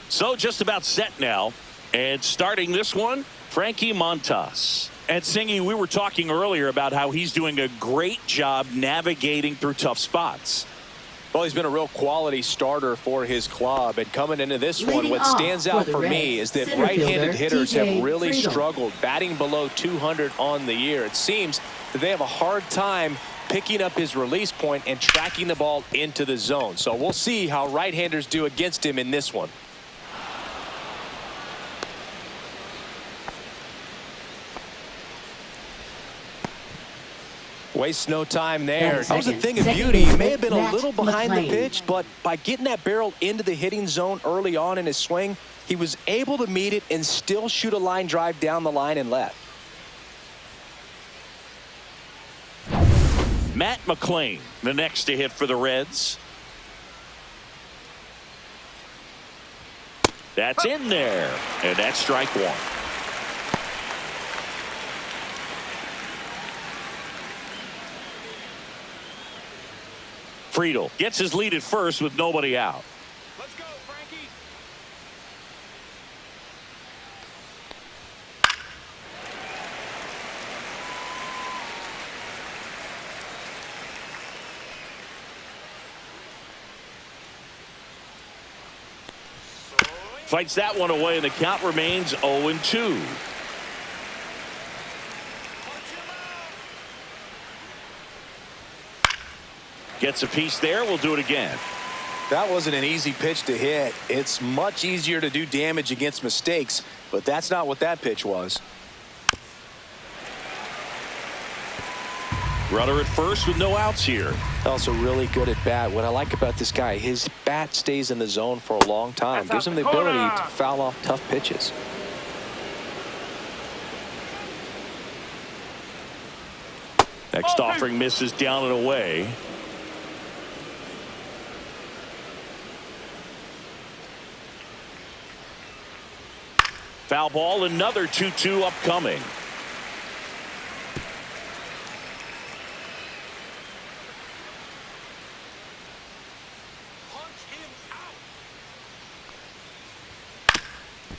So just about set now. And starting this one, Frankie Montas. And Singy, we were talking earlier about how he's doing a great job navigating through tough spots. Well, he's been a real quality starter for his club. And coming into this one, what stands out for me is that right-handed hitters have really struggled, batting below 200 on the year. It seems that they have a hard time picking up his release point and tracking the ball into the zone. So we'll see how right-handers do against him in this one. Wastes no time there. That was a thing of beauty. He may have been a little behind the pitch, but by getting that barrel into the hitting zone early on in his swing, he was able to meet it and still shoot a line drive down the line and left. Matt McClain, the next to hit for the Reds. That's in there, and that's strike one. Friedel gets his lead at first with nobody out. Let's go, Frankie. Fights that one away, and the count remains 0-2. Gets a piece there. We'll do it again. That wasn't an easy pitch to hit. It's much easier to do damage against mistakes, but that's not what that pitch was. Runner at first with no outs here. Also really good at bat. What I like about this guy, his bat stays in the zone for a long time. Gives him the ability to foul off tough pitches. Next offering misses down and away. Foul ball, another 2-2 upcoming.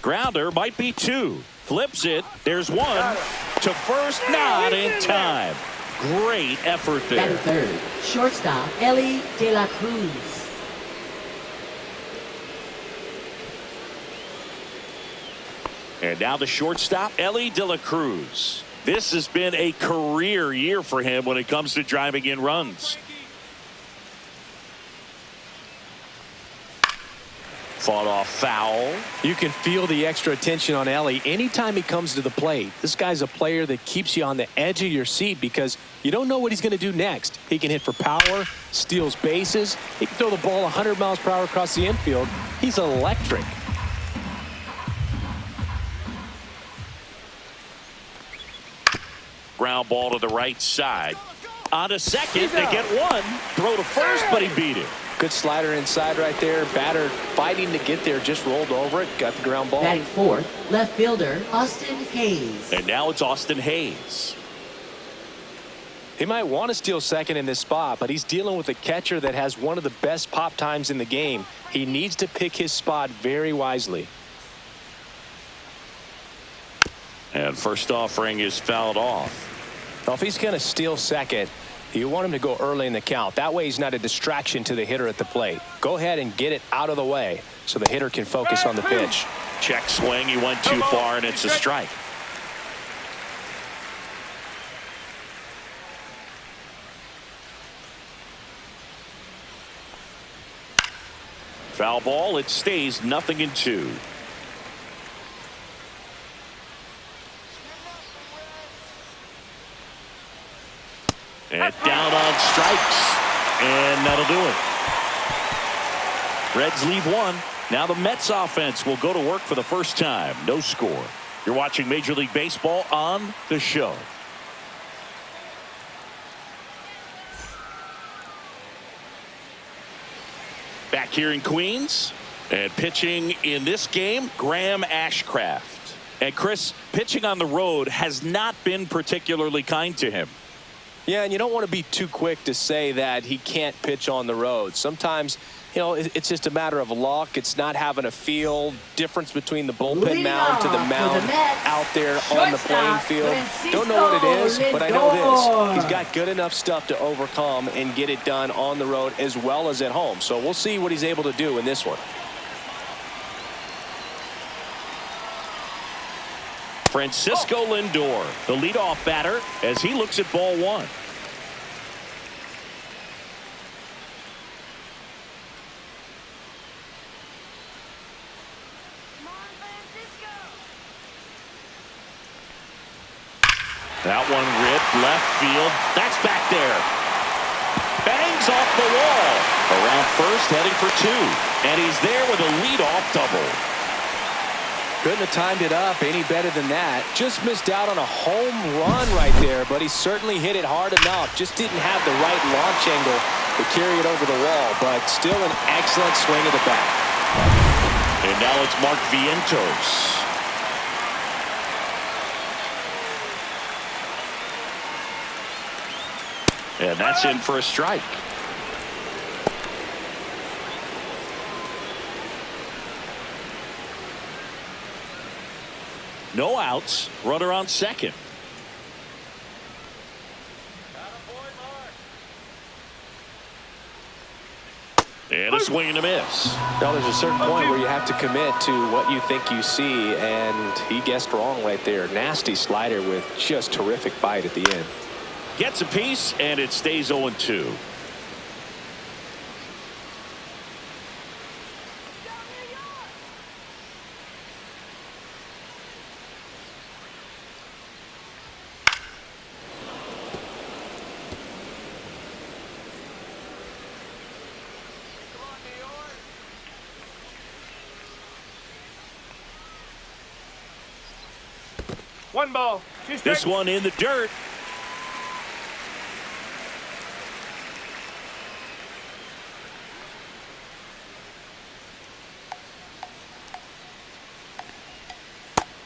Grounder might be two. Flips it. There's one. To first, not in time. Great effort there. At third, shortstop Ellie De La Cruz. And now the shortstop, Ellie De La Cruz. This has been a career year for him when it comes to driving in runs. Fought off foul. You can feel the extra attention on Ellie anytime he comes to the plate. This guy's a player that keeps you on the edge of your seat because you don't know what he's going to do next. He can hit for power, steals bases. He can throw the ball 100 miles per hour across the infield. He's electric. Ground ball to the right side. On to second. They get one. Throw to first, but he beat it. Good slider inside right there. Batter fighting to get there. Just rolled over it. Got the ground ball. Batting fourth, left fielder Austin Hayes. And now it's Austin Hayes. He might want to steal second in this spot, but he's dealing with a catcher that has one of the best pop times in the game. He needs to pick his spot very wisely. And first offering is fouled off. Well, if he's going to steal second, you want him to go early in the count. That way he's not a distraction to the hitter at the plate. Go ahead and get it out of the way so the hitter can focus on the pitch. Check swing. He went too far, and it's a strike. Foul ball. It stays 0-2. And down on strikes. And that'll do it. Reds leave one. Now the Mets offense will go to work for the first time. No score. You're watching Major League Baseball on the show. Back here in Queens. And pitching in this game, Graham Ashcraft. And Chris, pitching on the road has not been particularly kind to him. Yeah, and you don't want to be too quick to say that he can't pitch on the road. Sometimes You know, it's just a matter of luck. It's not having a feel. Difference between the bullpen mound to the mound out there on the playing field. Don't know what it is, but I know this. He's got good enough stuff to overcome and get it done on the road as well as at home. So we'll see what he's able to do in this one. Francisco Lindor, the leadoff batter, as he looks at ball one. That one ripped left field. That's back there. Bangs off the wall. Around first, heading for two. And he's there with a leadoff double. Couldn't have timed it up any better than that. Just missed out on a home run right there, but he certainly hit it hard enough. Just didn't have the right launch angle to carry it over the wall, but still an excellent swing of the bat. And now it's Mark Vientos. And that's in for a strike. No outs. Runner on second. And a swing and a miss. Now there's a certain point where you have to commit to what you think you see, and he guessed wrong right there. Nasty slider with just terrific bite at the end. Gets a piece, and it stays 0-2. One ball, two strikes. This one in the dirt.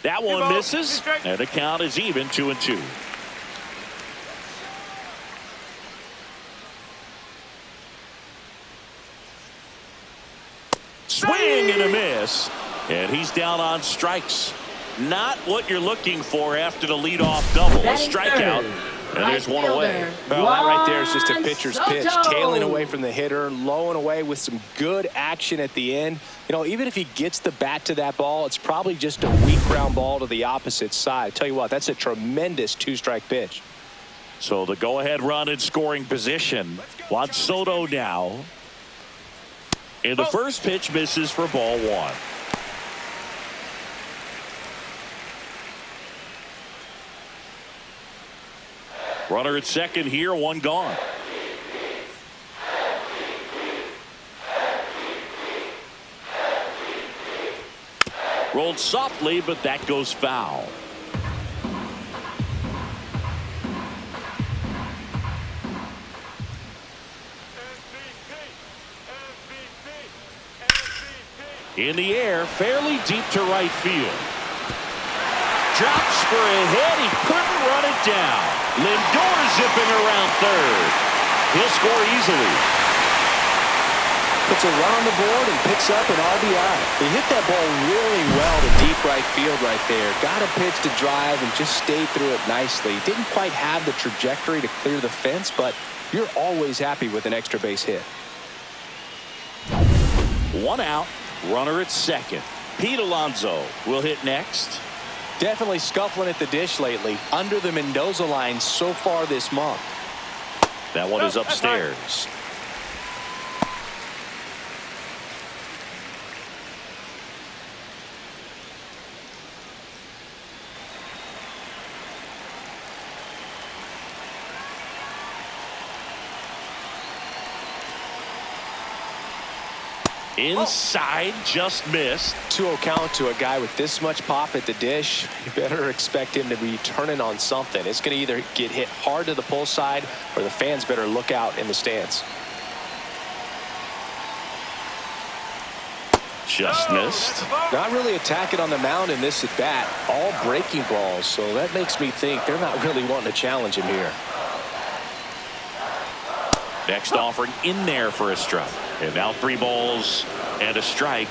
That one misses, and the count is even, 2-2. Swing and a miss, and he's down on strikes. Not what you're looking for after the leadoff double. A strikeout, and there's one away. Well, that right there is just a pitcher's pitch, tailing away from the hitter, low and away with some good action at the end. You know, even if he gets the bat to that ball, it's probably just a weak ground ball to the opposite side. I tell you what, that's a tremendous two-strike pitch. So the go-ahead run in scoring position. Juan Soto now. And the first pitch misses for ball one. Runner at second here, one gone. Rolled softly, but that goes foul. In the air, fairly deep to right field. Drops for a hit. He couldn't run it down. Lindor zipping around third. He'll score easily. Puts a run on the board and picks up an RBI. He hit that ball really well to deep right field right there. Got a pitch to drive and just stayed through it nicely. Didn't quite have the trajectory to clear the fence, but you're always happy with an extra base hit. One out. Runner at second. Pete Alonso will hit next. Definitely scuffling at the dish lately. Under the Mendoza line so far this month. That one is upstairs. Inside, just missed. 2-0 count to a guy with this much pop at the dish. You better expect him to be turning on something. It's going to either get hit hard to the pull side, or the fans better look out in the stands. Just missed. Not really attacking on the mound in this at bat. All breaking balls, so that makes me think they're not really wanting to challenge him here. Next offering in there for a strike. And now 3 balls and a strike.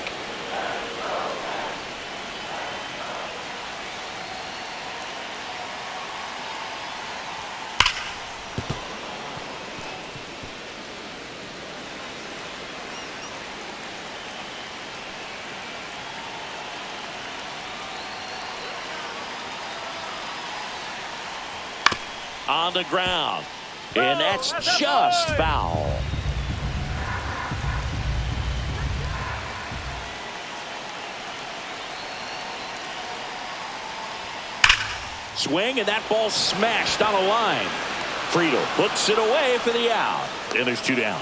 On the ground, and that's just foul. Swing, and that ball smashed on a line. Friedel puts it away for the out, and there's 2 down.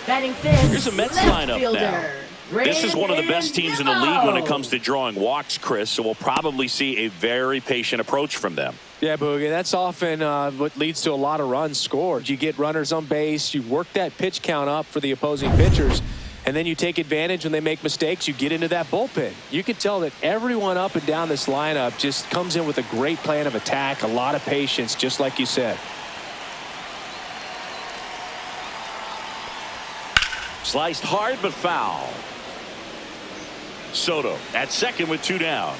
Batting fifth. Here's a Mets left lineup fielder, now. This is one of the best teams in the league when it comes to drawing walks, Chris, so we'll probably see a very patient approach from them. Yeah, Boogie, that's often what leads to a lot of runs scored. You get runners on base, you work that pitch count up for the opposing pitchers, and then you take advantage when they make mistakes. You get into that bullpen. You can tell that everyone up and down this lineup just comes in with a great plan of attack, a lot of patience, just like you said. Sliced hard but foul. Soto at second with 2 down.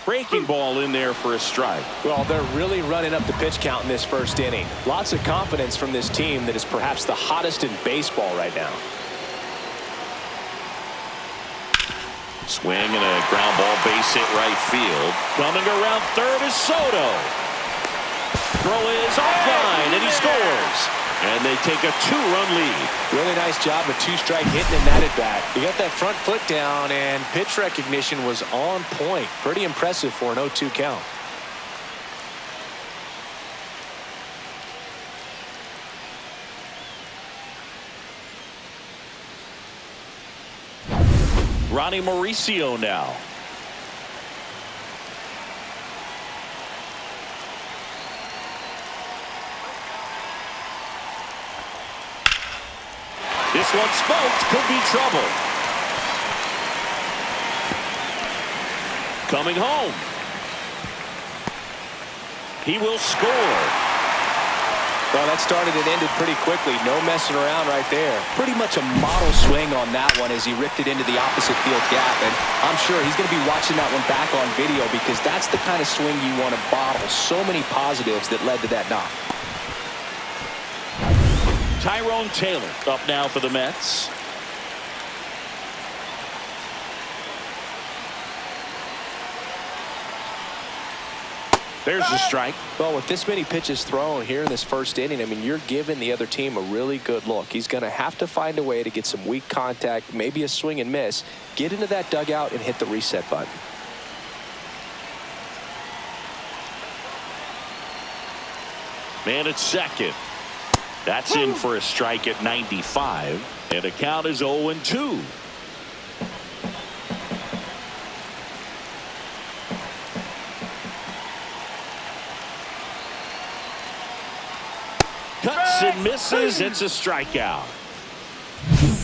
Breaking ball in there for a strike. Well, they're really running up the pitch count in this first inning. Lots of confidence from this team that is perhaps the hottest in baseball right now. Swing and a ground ball, base hit right field. Coming around third is Soto. Throw is offline, and he scores. And they take a 2-run lead. Really nice job of 2-strike hitting in that at bat. He got that front foot down, and pitch recognition was on point. Pretty impressive for an 0-2 count. Ronnie Mauricio now. This one smoked, could be trouble. Coming home. He will score. Well, that started and ended pretty quickly. No messing around right there. Pretty much a model swing on that one as he ripped it into the opposite field gap. And I'm sure he's going to be watching that one back on video because that's the kind of swing you want to bottle. So many positives that led to that knock. Tyrone Taylor up now for the Mets. There's the strike. Well, with this many pitches thrown here in this first inning, I mean, you're giving the other team a really good look. He's going to have to find a way to get some weak contact, maybe a swing and miss, get into that dugout and hit the reset button. Man at second. That's in for a strike at 95. And the count is 0-2. Cuts and misses. It's a strikeout.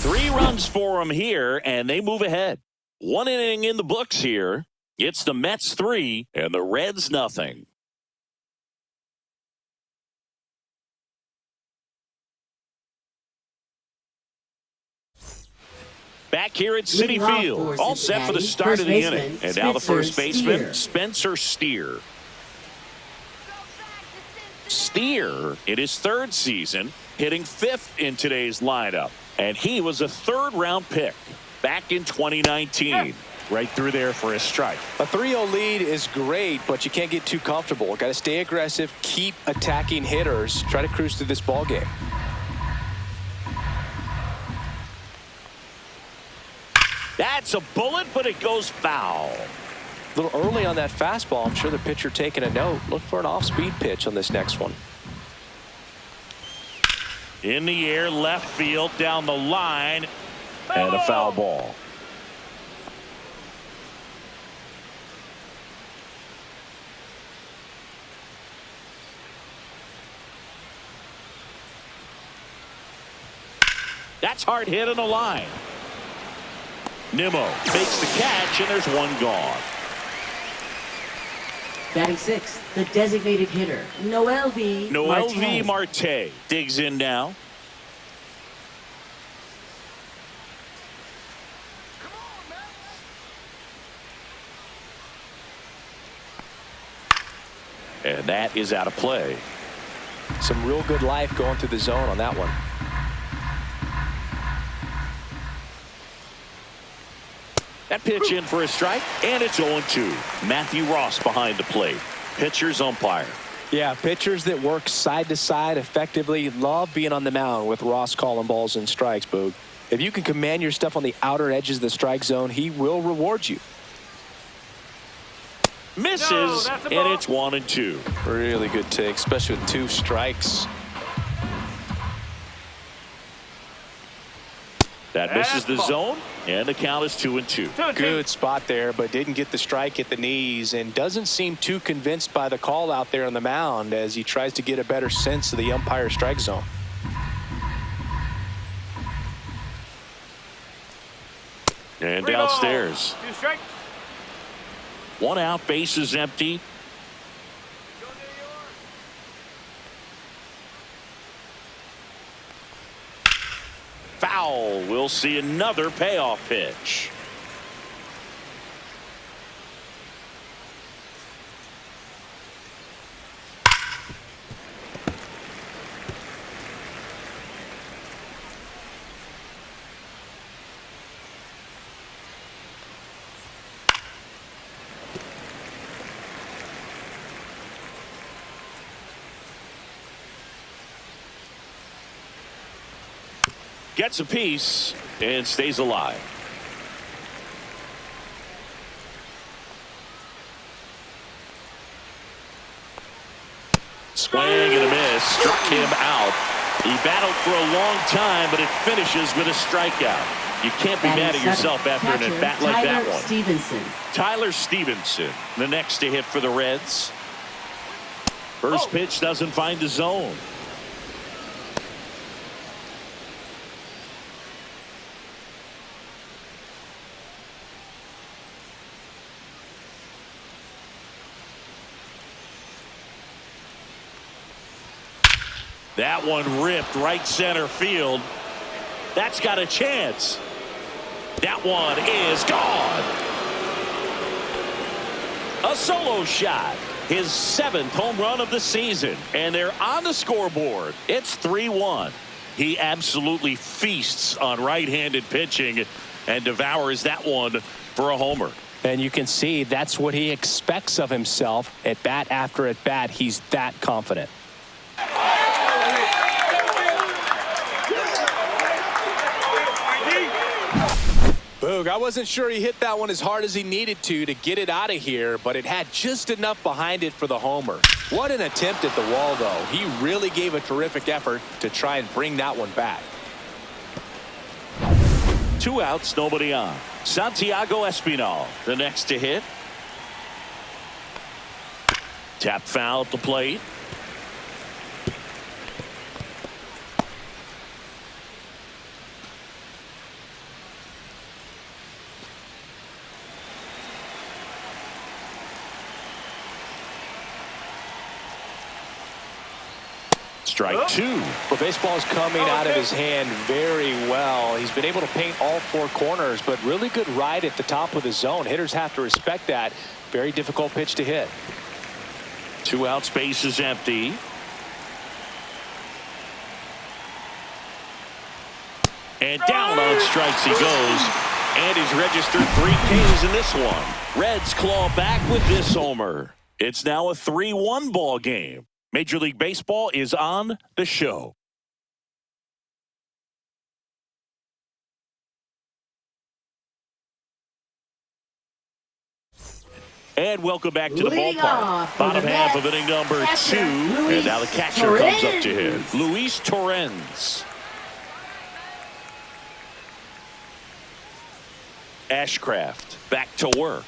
3 runs for him here, and they move ahead. 1 inning in the books here. It's the Mets 3 and the Reds nothing. Back here at Citi Field, all set for the start of the inning. And now the first baseman, Spencer Steer. Steer, in his 3rd season, hitting 5th in today's lineup. And he was a 3rd-round pick back in 2019. Right through there for a strike. A 3-0 lead is great, but you can't get too comfortable. Got to stay aggressive, keep attacking hitters, try to cruise through this ball game. That's a bullet, but it goes foul. A little early on that fastball. I'm sure the pitcher taking a note. Look for an off-speed pitch on this next one. In the air, left field, down the line, and a foul ball. That's hard hit on the line. Nimmo makes the catch, and there's 1 gone. Batting sixth, the designated hitter, Mlb Marte digs in now. And that is out of play. Some real good life going through the zone on that one. That pitch in for a strike, and it's 0-2. Matthew Ross behind the plate. Pitcher's umpire. Yeah, pitchers that work side to side effectively love being on the mound with Ross calling balls and strikes, Boog. If you can command your stuff on the outer edges of the strike zone, he will reward you. Misses, and it's 1-2. Really good take, especially with 2 strikes. That misses the zone, and the count is 2-2. Good spot there, but didn't get the strike at the knees and doesn't seem too convinced by the call out there on the mound as he tries to get a better sense of the umpire strike zone. And downstairs. 1 out, base is empty. Foul. We'll see another payoff pitch. Gets a piece and stays alive. Swing and a miss. Struck him out. He battled for a long time, but it finishes with a strikeout. You can't be mad at yourself after an at-bat like that one. Tyler Stevenson, the next to hit for the Reds. First pitch doesn't find the zone. That one ripped right center field. That's got a chance. That one is gone. A solo shot. His 7th home run of the season. And they're on the scoreboard. It's 3-1. He absolutely feasts on right-handed pitching and devours that one for a homer. And you can see that's what he expects of himself at bat after at bat. He's that confident. Boog, I wasn't sure he hit that one as hard as he needed to get it out of here, but it had just enough behind it for the homer. What an attempt at the wall, though. He really gave a terrific effort to try and bring that one back. 2 outs, nobody on. Santiago Espinal, the next to hit. Tap foul at the plate. Strike 2. Well, baseball's coming out of his hand very well. He's been able to paint all 4 corners, but really good ride at the top of the zone. Hitters have to respect that. Very difficult pitch to hit. 2 outs, base is empty. And down on strikes he goes. And he's registered 3 Ks in this one. Reds claw back with this homer. It's now a 3-1 ball game. Major League Baseball is on the show. And welcome back to the ballpark. Bottom half of inning number 2. And now the catcher comes up to him. Luis Torrens. Ashcraft back to work.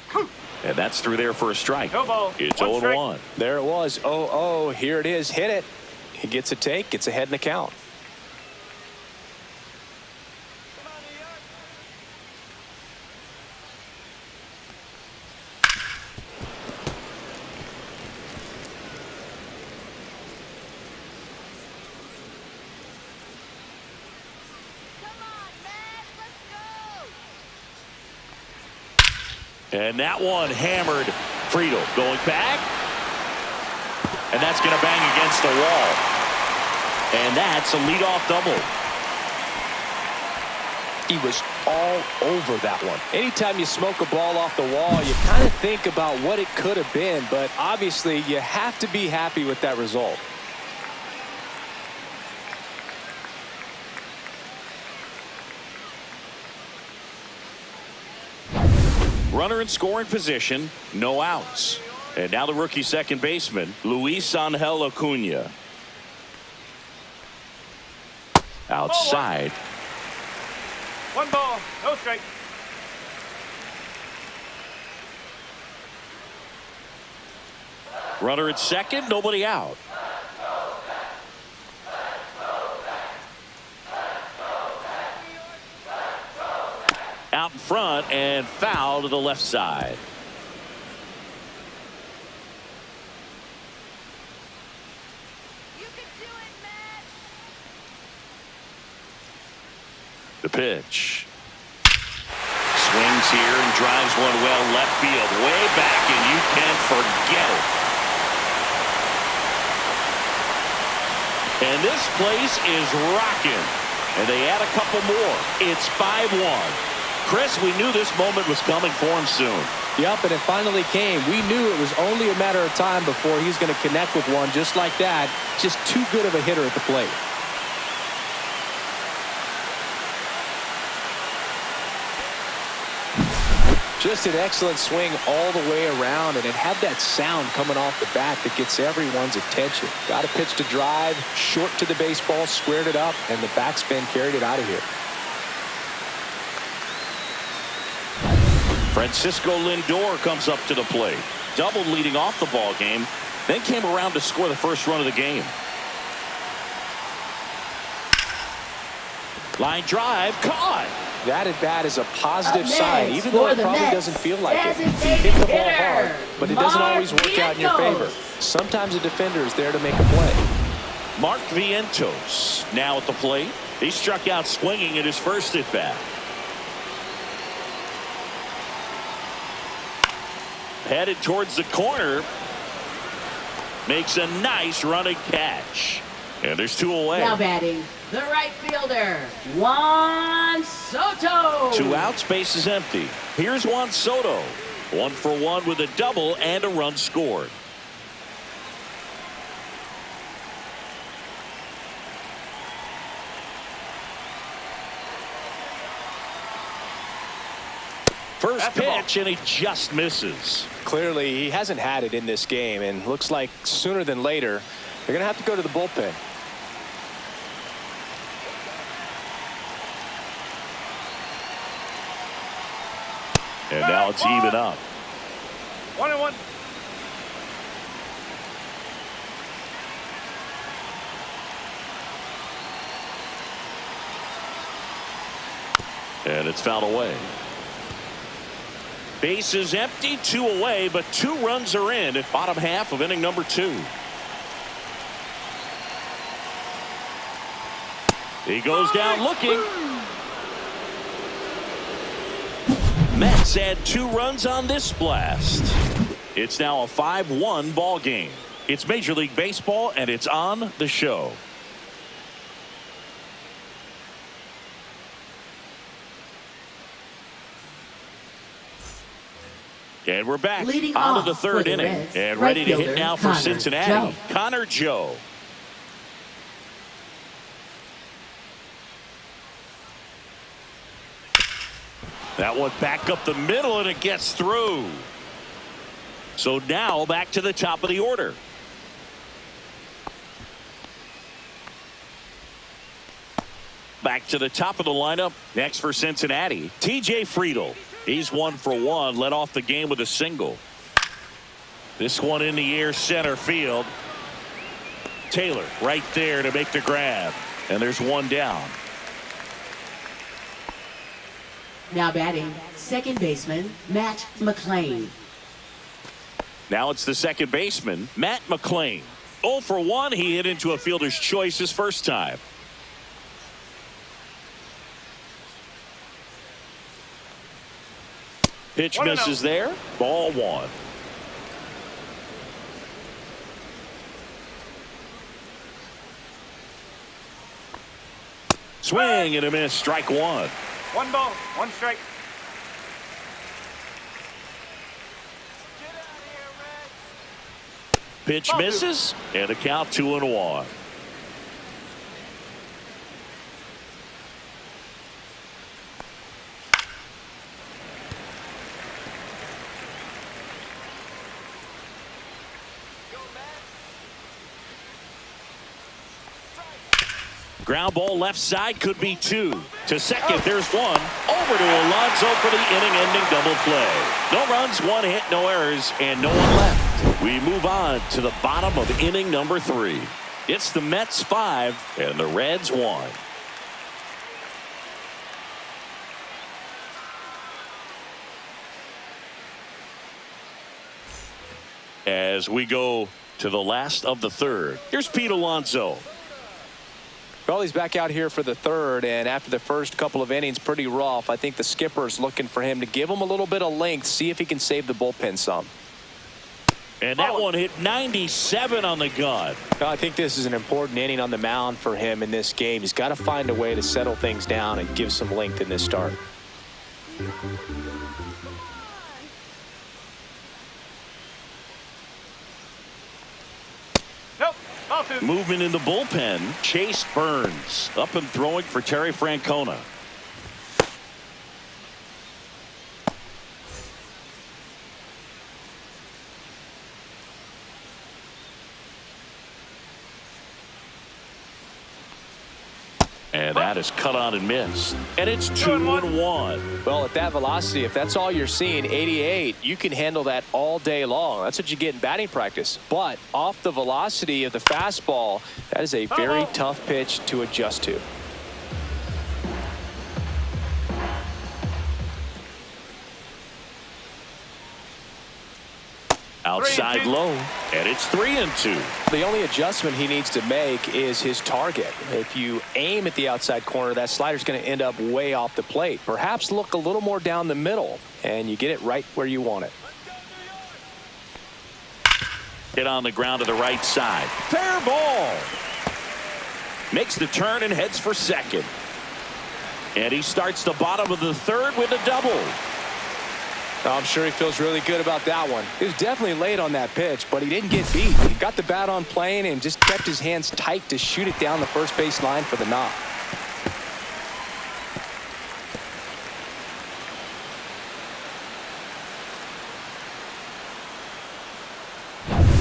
And that's through there for a strike. It's 0-1. There it was. 0-0. Here it is. Hit it. He gets a take. Gets ahead in the count. And that one hammered. Friedel going back. And that's going to bang against the wall. And that's a leadoff double. He was all over that one. Anytime you smoke a ball off the wall, you kind of think about what it could have been, but obviously you have to be happy with that result. Runner in scoring position, no outs. And now the rookie second baseman, Luis Angel Acuna. Outside. One ball, no strike. Runner at second, nobody out. Out in front and foul to the left side. The pitch. Swings here and drives one well left field. Way back, and you can't forget it. And this place is rocking. And they add a couple more. It's 5-1. Chris, we knew this moment was coming for him soon. Yep, and it finally came. We knew it was only a matter of time before he's going to connect with one just like that. Just too good of a hitter at the plate. Just an excellent swing all the way around, and it had that sound coming off the bat that gets everyone's attention. Got a pitch to drive, short to the baseball, squared it up, and the backspin carried it out of here. Francisco Lindor comes up to the plate. Doubled leading off the ball game, then came around to score the first run of the game. Line drive, caught. That at bat is a positive sign, even though it probably doesn't feel like it. He hit the ball hard, but it doesn't always work out in your favor. Sometimes a defender is there to make a play. Mark Vientos now at the plate. He struck out swinging at his first at bat. Headed towards the corner. Makes a nice running catch. And there's two away. Now batting, the right fielder, Juan Soto. 2 outs, base is empty. Here's Juan Soto. 1 for 1 with a double and a run scored. First pitch, and he just misses. Clearly, he hasn't had it in this game, and looks like sooner than later, they're going to have to go to the bullpen. And now it's even up. 1-1. And it's fouled away. Base is empty, 2 away, but 2 runs are in at bottom half of inning number 2. He goes down looking. Mets add 2 runs on this blast. It's now a 5-1 ball game. It's Major League Baseball, and it's on the show. And we're back on to the third inning. Reds, and ready to hit fielder, now for Cincinnati. Connor Joe. That one back up the middle, and it gets through. So now back to the top of the order. Back to the top of the lineup. Next for Cincinnati, TJ Friedel. He's 1 for 1, led off the game with a single. This one in the air, center field. Taylor right there to make the grab. And there's 1 down. Now batting, second baseman, Matt McLain. Now it's the second baseman, Matt McLain. 0 for 1, he hit into a fielder's choice his first time. Pitch misses there. Ball 1. Swing and a miss. Strike 1. 1 ball, 1 strike. Pitch misses, and a count 2-1. Ground ball left side, could be 2. To second, there's 1. Over to Alonso for the inning-ending double play. No runs, 1 hit, no errors, and no one left. We move on to the bottom of inning number 3. It's the Mets 5 and the Reds 1. As we go to the last of the 3rd, here's Pete Alonso. Well, he's back out here for the 3rd, and after the first couple of innings, pretty rough. I think the skipper's looking for him to give him a little bit of length, see if he can save the bullpen some. And that one hit 97 on the gun. I think this is an important inning on the mound for him in this game. He's got to find a way to settle things down and give some length in this start. Movement in the bullpen. Chase Burns up and throwing for Terry Francona. And that is cut on and missed. And it's 2-1. Well, at that velocity, if that's all you're seeing, 88, you can handle that all day long. That's what you get in batting practice. But off the velocity of the fastball, that is a very tough pitch to adjust to. Outside low, and it's 3-2. The only adjustment he needs to make is his target. If you aim at the outside corner, that slider's going to end up way off the plate. Perhaps look a little more down the middle, and you get it right where you want it. Hit on the ground to the right side. Fair ball. Makes the turn and heads for second. And he starts the bottom of the 3rd with a double. I'm sure he feels really good about that one. He was definitely late on that pitch, but he didn't get beat. He got the bat on plane and just kept his hands tight to shoot it down the first base line for the knock.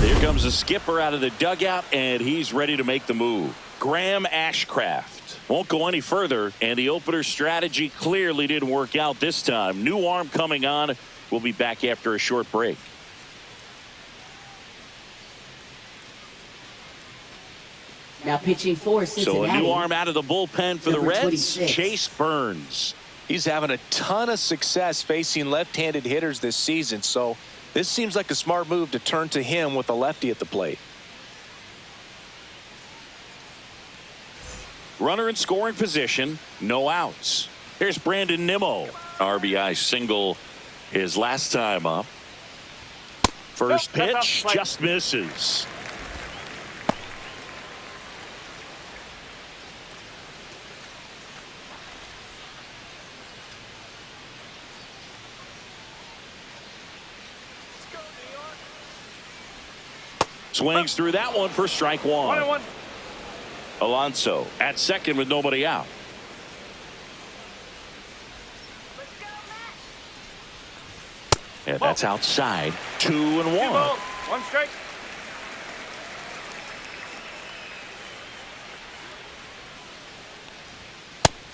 Here comes the skipper out of the dugout, and he's ready to make the move. Graham Ashcraft won't go any further, and the opener strategy clearly didn't work out this time. New arm coming on. We'll be back after a short break. Now pitching for Cincinnati. So a new arm out of the bullpen for the Reds, 26. Chase Burns. He's having a ton of success facing left-handed hitters this season, so this seems like a smart move to turn to him with a lefty at the plate. Runner in scoring position, no outs. Here's Brandon Nimmo. RBI single his last time up. First pitch just misses. Swings through that one for strike 1. Alonso at second with nobody out. And that's outside. 2-1. 1 strike.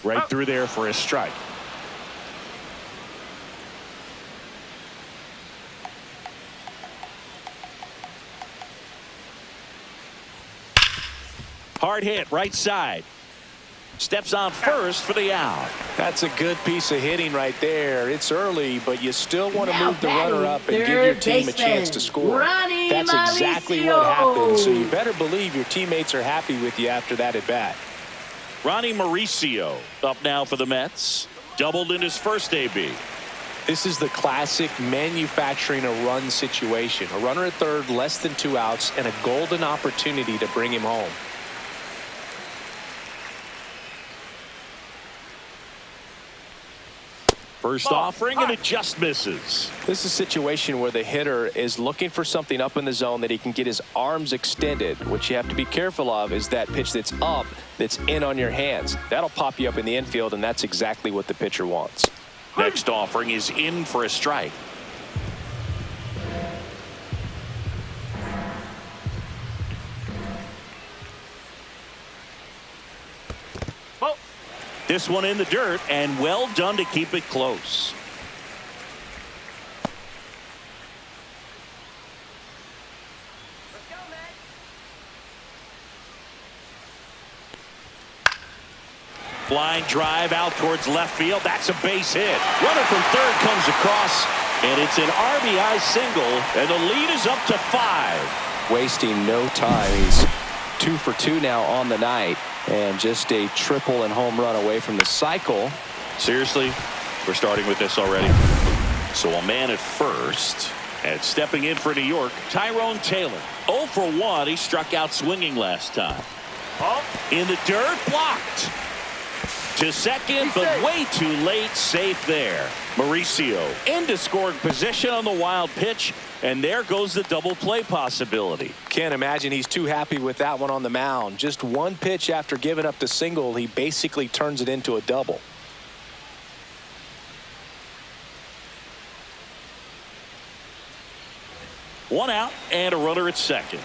Right through there for a strike. Hard hit right side. Steps on first for the out. That's a good piece of hitting right there. It's early, but you still want to move the runner up and give your team a chance to score. That's exactly what happened, so you better believe your teammates are happy with you after that at bat. Ronnie Mauricio up now for the Mets. Doubled in his first AB. This is the classic manufacturing a run situation. A runner at third, less than 2 outs, and a golden opportunity to bring him home. First offering, and it just misses. This is a situation where the hitter is looking for something up in the zone that he can get his arms extended. What you have to be careful of is that pitch that's up, that's in on your hands. That'll pop you up in the infield, and that's exactly what the pitcher wants. Next offering is in for a strike. This one in the dirt, and well done to keep it close. Flying drive out towards left field. That's a base hit. Runner from third comes across, and it's an RBI single, and the lead is up to 5. Wasting no time. He's 2 for 2 now on the night, and just a triple and home run away from the cycle. Seriously, we're starting with this already. So a man at first, and stepping in for New York, Tyrone Taylor. 0 for 1. He struck out swinging last time. In the dirt, blocked. To second, but way too late. Safe there. Mauricio into scoring position on the wild pitch, and there goes the double play possibility. Can't imagine he's too happy with that one on the mound. Just one pitch after giving up the single, he basically turns it into a double. One out and a runner at second.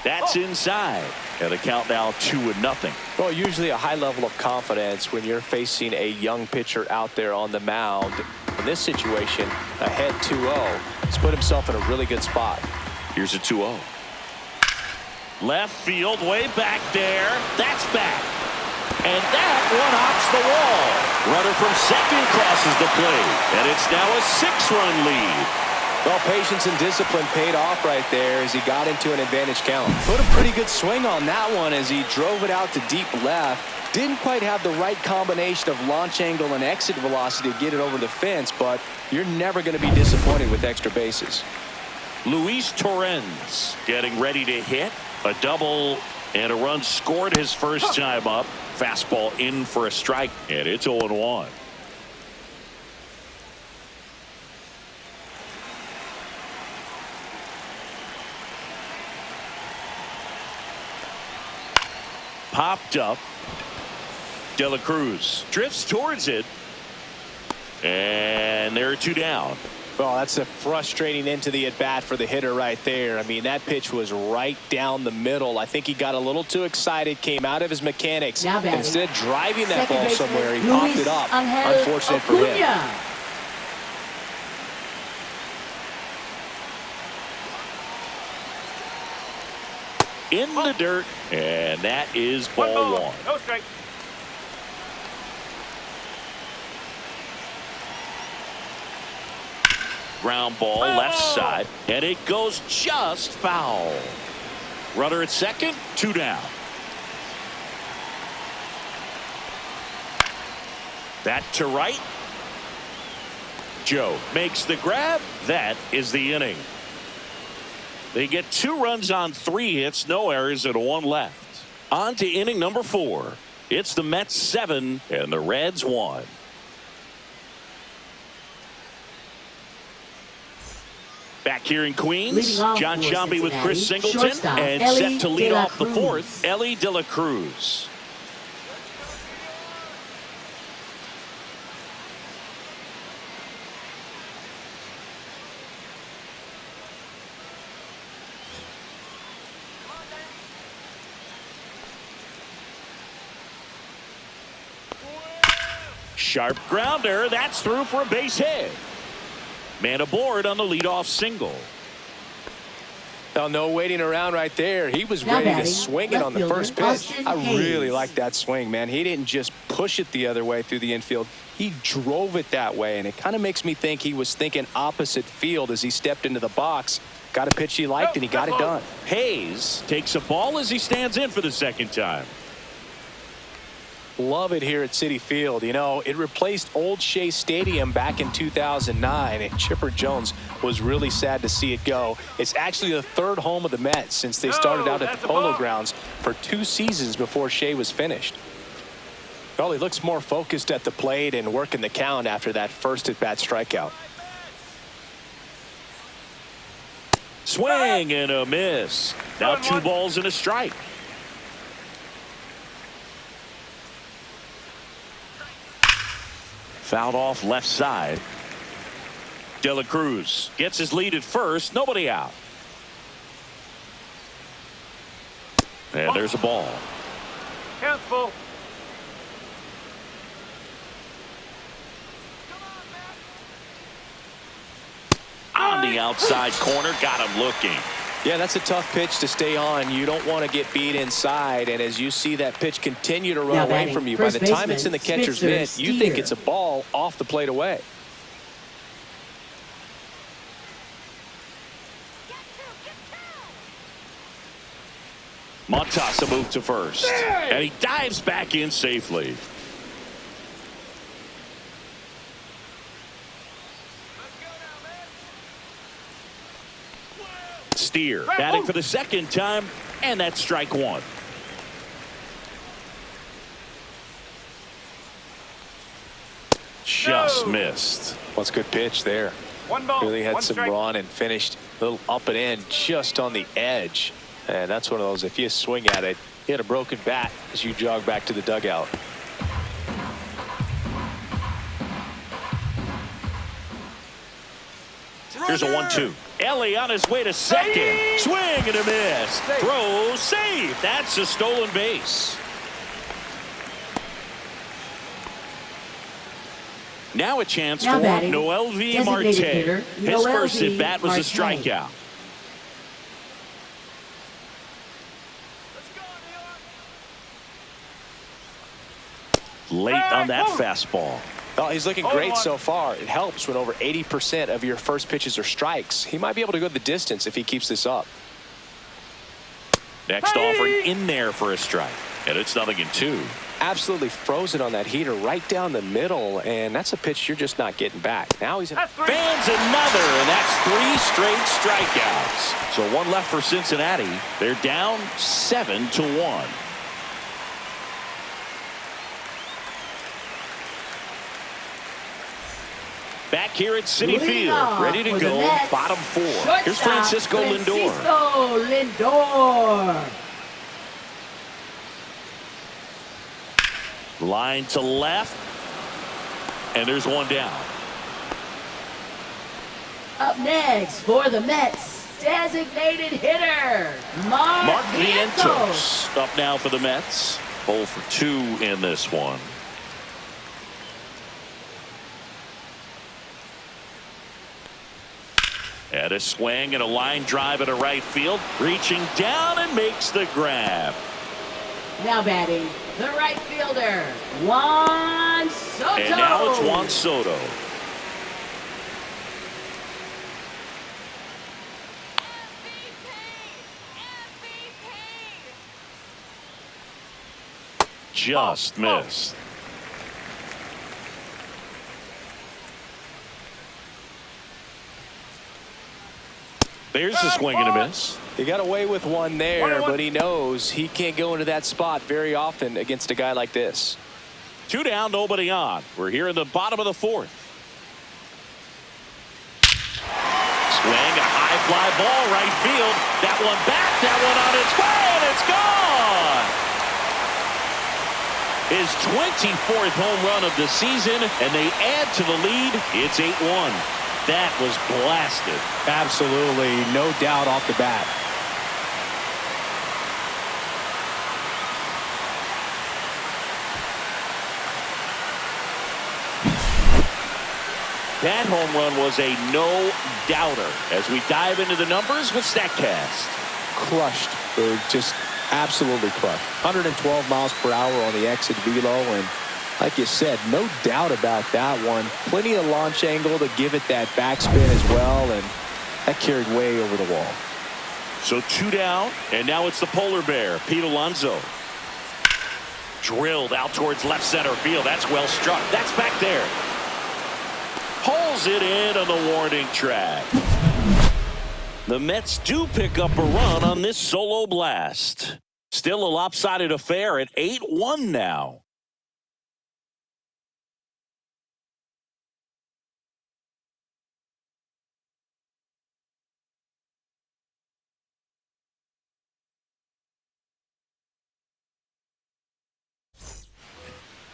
That's inside. And the count now 2-0. Well, usually a high level of confidence when you're facing a young pitcher out there on the mound. In this situation, ahead 2-0. He's put himself in a really good spot. Here's a 2-0. Left field, way back there. That's back. And that one hops the wall. Runner from second crosses the plate. And it's now a 6-run lead. Well, patience and discipline paid off right there as he got into an advantage count. Put a pretty good swing on that one as he drove it out to deep left. Didn't quite have the right combination of launch angle and exit velocity to get it over the fence, but you're never going to be disappointed with extra bases. Luis Torrens getting ready to hit. A double and a run scored his first time up. Fastball in for a strike, and it's 0-1. Popped up. De La Cruz drifts towards it. And there are 2 down. Well, that's a frustrating end to the at-bat for the hitter right there. I mean, that pitch was right down the middle. I think he got a little too excited, came out of his mechanics. Instead of driving that ball somewhere, he popped it up. Unfortunate for him. In the dirt, and that is ball 1. No strike. Ground ball left side, and it goes just foul. Runner at second, 2 down. That to right. Joe makes the grab. That is the inning. They get 2 runs on 3 hits, no errors, and 1 left. On to inning number 4. It's the Mets 7 and the Reds 1. Back here in Queens, John Sciambi with Chris Singleton, and set to lead off the 4th, Ellie De La Cruz. Sharp grounder. That's through for a base hit. Man aboard on the leadoff single. Now, no waiting around right there. He was ready to swing it on the first pitch. I really like that swing, man. He didn't just push it the other way through the infield. He drove it that way, and it kind of makes me think he was thinking opposite field as he stepped into the box. Got a pitch he liked, and he got it done. Hayes takes a ball as he stands in for the second time. Love it here at Citi Field. You know, it replaced Old Shea Stadium back in 2009, and Chipper Jones was really sad to see it go. It's actually the third home of the Mets since they started out at the Polo Grounds for 2 seasons before Shea was finished. Well, he looks more focused at the plate and working the count after that first at-bat strikeout. Swing and a miss. Now 2 balls and a strike. Fouled off left side. De La Cruz gets his lead at first. Nobody out. And there's a ball. Count full. On the outside corner, got him looking. Yeah, that's a tough pitch to stay on. You don't want to get beat inside, and as you see that pitch continue to run away from you, by the time it's in the catcher's mitt, you think it's a ball off the plate away. Montasa moved to first, and he dives back in safely. Steer batting for the second time, and that's strike 1. Just missed. Well, it's a good pitch there. 1 ball. Really had 1 some strike. run and finished a little up and in just on the edge. And that's one of those, if you swing at it, you had a broken bat as you jog back to the dugout. Here's a 1-2. Ellie on his way to second. Swing and a miss. Throw safe. That's a stolen base. Now a chance for Mlb Marte. His first at bat was a strikeout. Late on that fastball. Well, he's looking great so far. It helps when over 80% of your first pitches are strikes. He might be able to go the distance if he keeps this up. Next offering in there for a strike. And it's 0-2. Absolutely frozen on that heater right down the middle, and that's a pitch you're just not getting back. Now he's fans another, and that's 3 straight strikeouts. So 1 left for Cincinnati. They're down 7-1. Back here at Citi Field, ready to go, bottom 4. Here's Francisco Lindor. Line to left, and there's 1 down. Up next for the Mets, designated hitter, Mark Vientos. Up now for the Mets. 0 for 2 in this one. And a swing and a line drive at a right field. Reaching down and makes the grab. Now batting, the right fielder, Juan Soto. And now it's Juan Soto. Just missed. There's a swing and a miss. He got away with one there, but he knows he can't go into that spot very often against a guy like this. 2 down, nobody on. We're here in the bottom of the 4th. Swing, a high fly ball, right field. That one back, that one on its way, and it's gone. His 24th home run of the season, and they add to the lead. It's 8-1. That was blasted. Absolutely, no doubt off the bat. That home run was a no-doubter. As we dive into the numbers with StatCast. Crushed, just absolutely crushed. 112 miles per hour on the exit velo, and like you said, no doubt about that one. Plenty of launch angle to give it that backspin as well, and that carried way over the wall. So 2 down, and now it's the polar bear, Pete Alonso. Drilled out towards left center field. That's well struck. That's back there. Pulls it in on the warning track. The Mets do pick up a run on this solo blast. Still a lopsided affair at 8-1 now.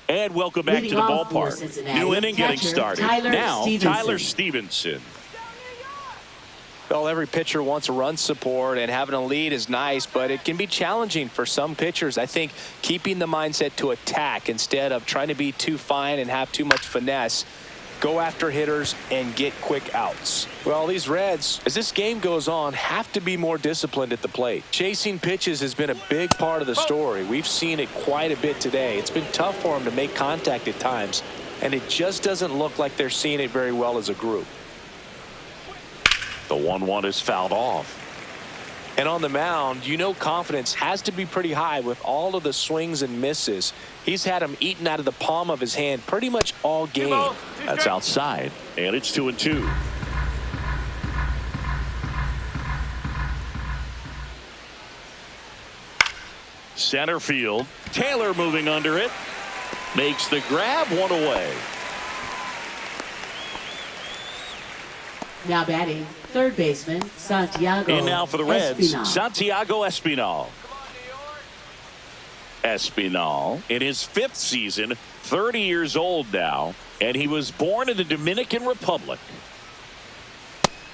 And welcome back to the ballpark. New inning getting started. Now, Tyler Stevenson. Well, every pitcher wants a run support, and having a lead is nice, but it can be challenging for some pitchers. I think keeping the mindset to attack instead of trying to be too fine and have too much finesse. Go after hitters and get quick outs. Well, these Reds, as this game goes on, have to be more disciplined at the plate. Chasing pitches has been a big part of the story. We've seen it quite a bit today. It's been tough for them to make contact at times, and it just doesn't look like they're seeing it very well as a group. The 1-1 is fouled off. And on the mound, you know confidence has to be pretty high with all of the swings and misses. He's had them eaten out of the palm of his hand pretty much all game. That's outside, and it's 2-2. Center field. Taylor moving under it. Makes the grab, one away. Now batting, third baseman, Santiago. And now for the Reds, Espinal. Santiago Espinal. Espinal, in his 5th season, 30 years old now, and he was born in the Dominican Republic.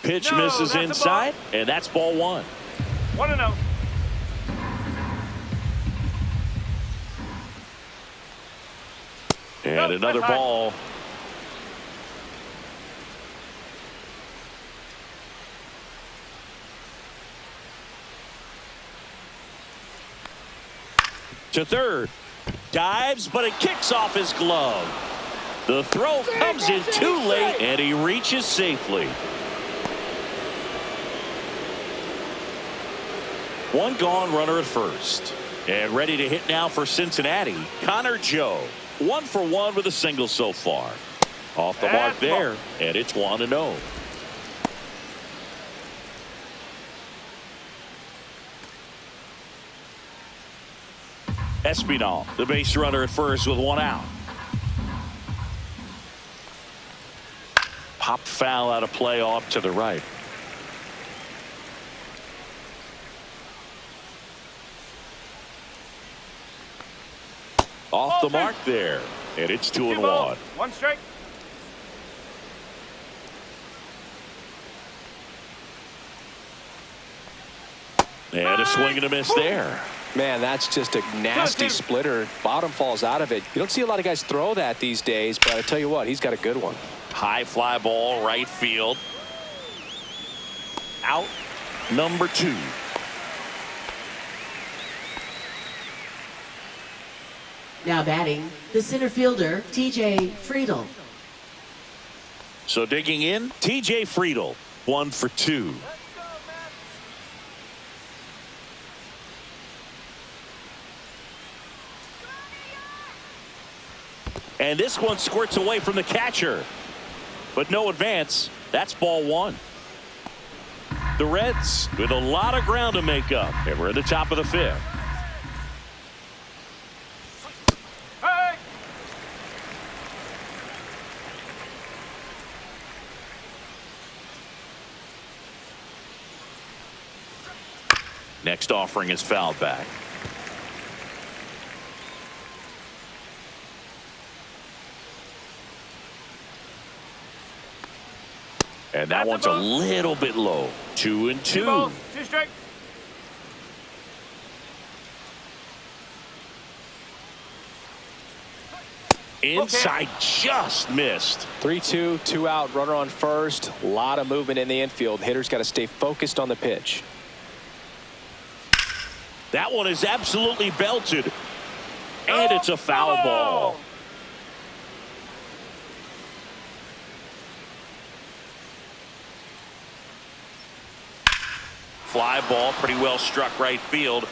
Pitch misses inside, and that's ball 1. 1-0. And another ball. To third. Dives, but it kicks off his glove. The throw comes in too late, and he reaches safely. One gone, runner at first. And ready to hit now for Cincinnati, Connor Joe. 1 for 1 with a single so far. Off the mark there, and it's 1-0. Espinal, the base runner at first with 1 out. Pop foul out of play off to the right. Off the mark there, and it's 2-1. 1 strike. And a swing and a miss there. Man, that's just a nasty splitter. Bottom falls out of it. You don't see a lot of guys throw that these days, but I tell you what, he's got a good one. High fly ball, right field. Out number 2. Now batting, the center fielder, TJ Friedel. So digging in, TJ Friedel, 1 for 2. And this one squirts away from the catcher. But no advance. That's ball 1. The Reds with a lot of ground to make up. And we're at the top of the 5th. Hey! Next offering is fouled back. And that one's a little bit low. 2-2. 2 strike. Inside, just missed. 3-2, 2 out, runner on first. A lot of movement in the infield. Hitters got to stay focused on the pitch. That one is absolutely belted. And it's a foul ball. Fly ball, pretty well struck right field.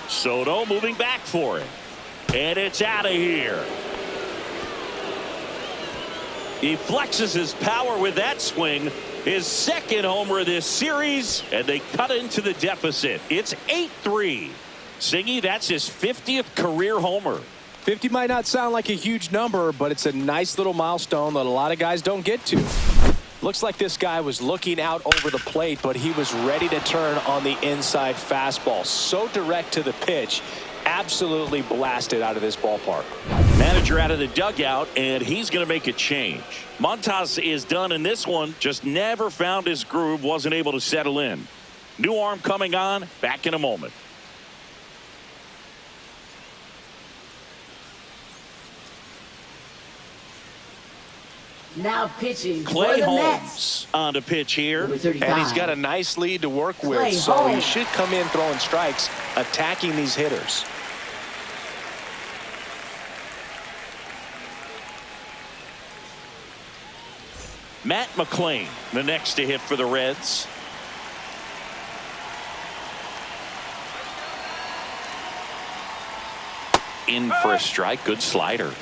Soto moving back for it. And it's out of here. He flexes his power with that swing. His second homer of this series, and they cut into the deficit. It's 8-3. Singy, that's his 50th career homer. 50 might not sound like a huge number, but it's a nice little milestone that a lot of guys don't get to. Looks like this guy was looking out over the plate, but he was ready to turn on the inside fastball. So direct to the pitch. Absolutely blasted out of this ballpark. Manager out of the dugout, and he's going to make a change. Montas is done in this one. Just never found his groove. Wasn't able to settle in. New arm coming on. Back in a moment. Now pitching Clay for the Holmes Mets. on to pitch here. Number 35. And he's got a nice lead to work with, Clay so he Holmes. should come in throwing strikes, attacking these hitters. Matt McClain, the next to hit for the Reds. In for a strike. Good slider.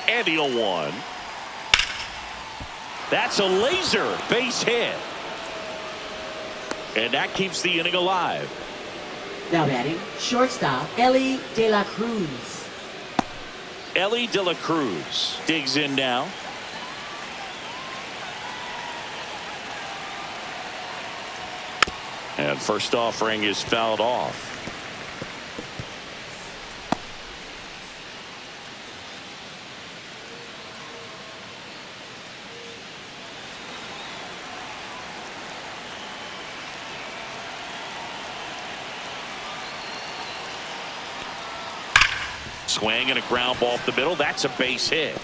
And he'll one. That's a laser base hit. And that keeps the inning alive. Now batting, shortstop, Ellie De La Cruz. Ellie De La Cruz digs in now. And first offering is fouled off. Swing and a ground ball up the middle. That's a base hit.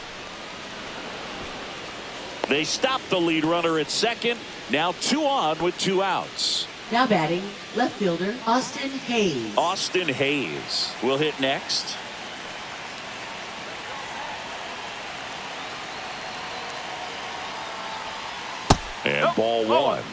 They stop the lead runner at second. Now 2 on with 2 outs. Now batting, left fielder, Austin Hayes. Austin Hayes will hit next. And ball 1.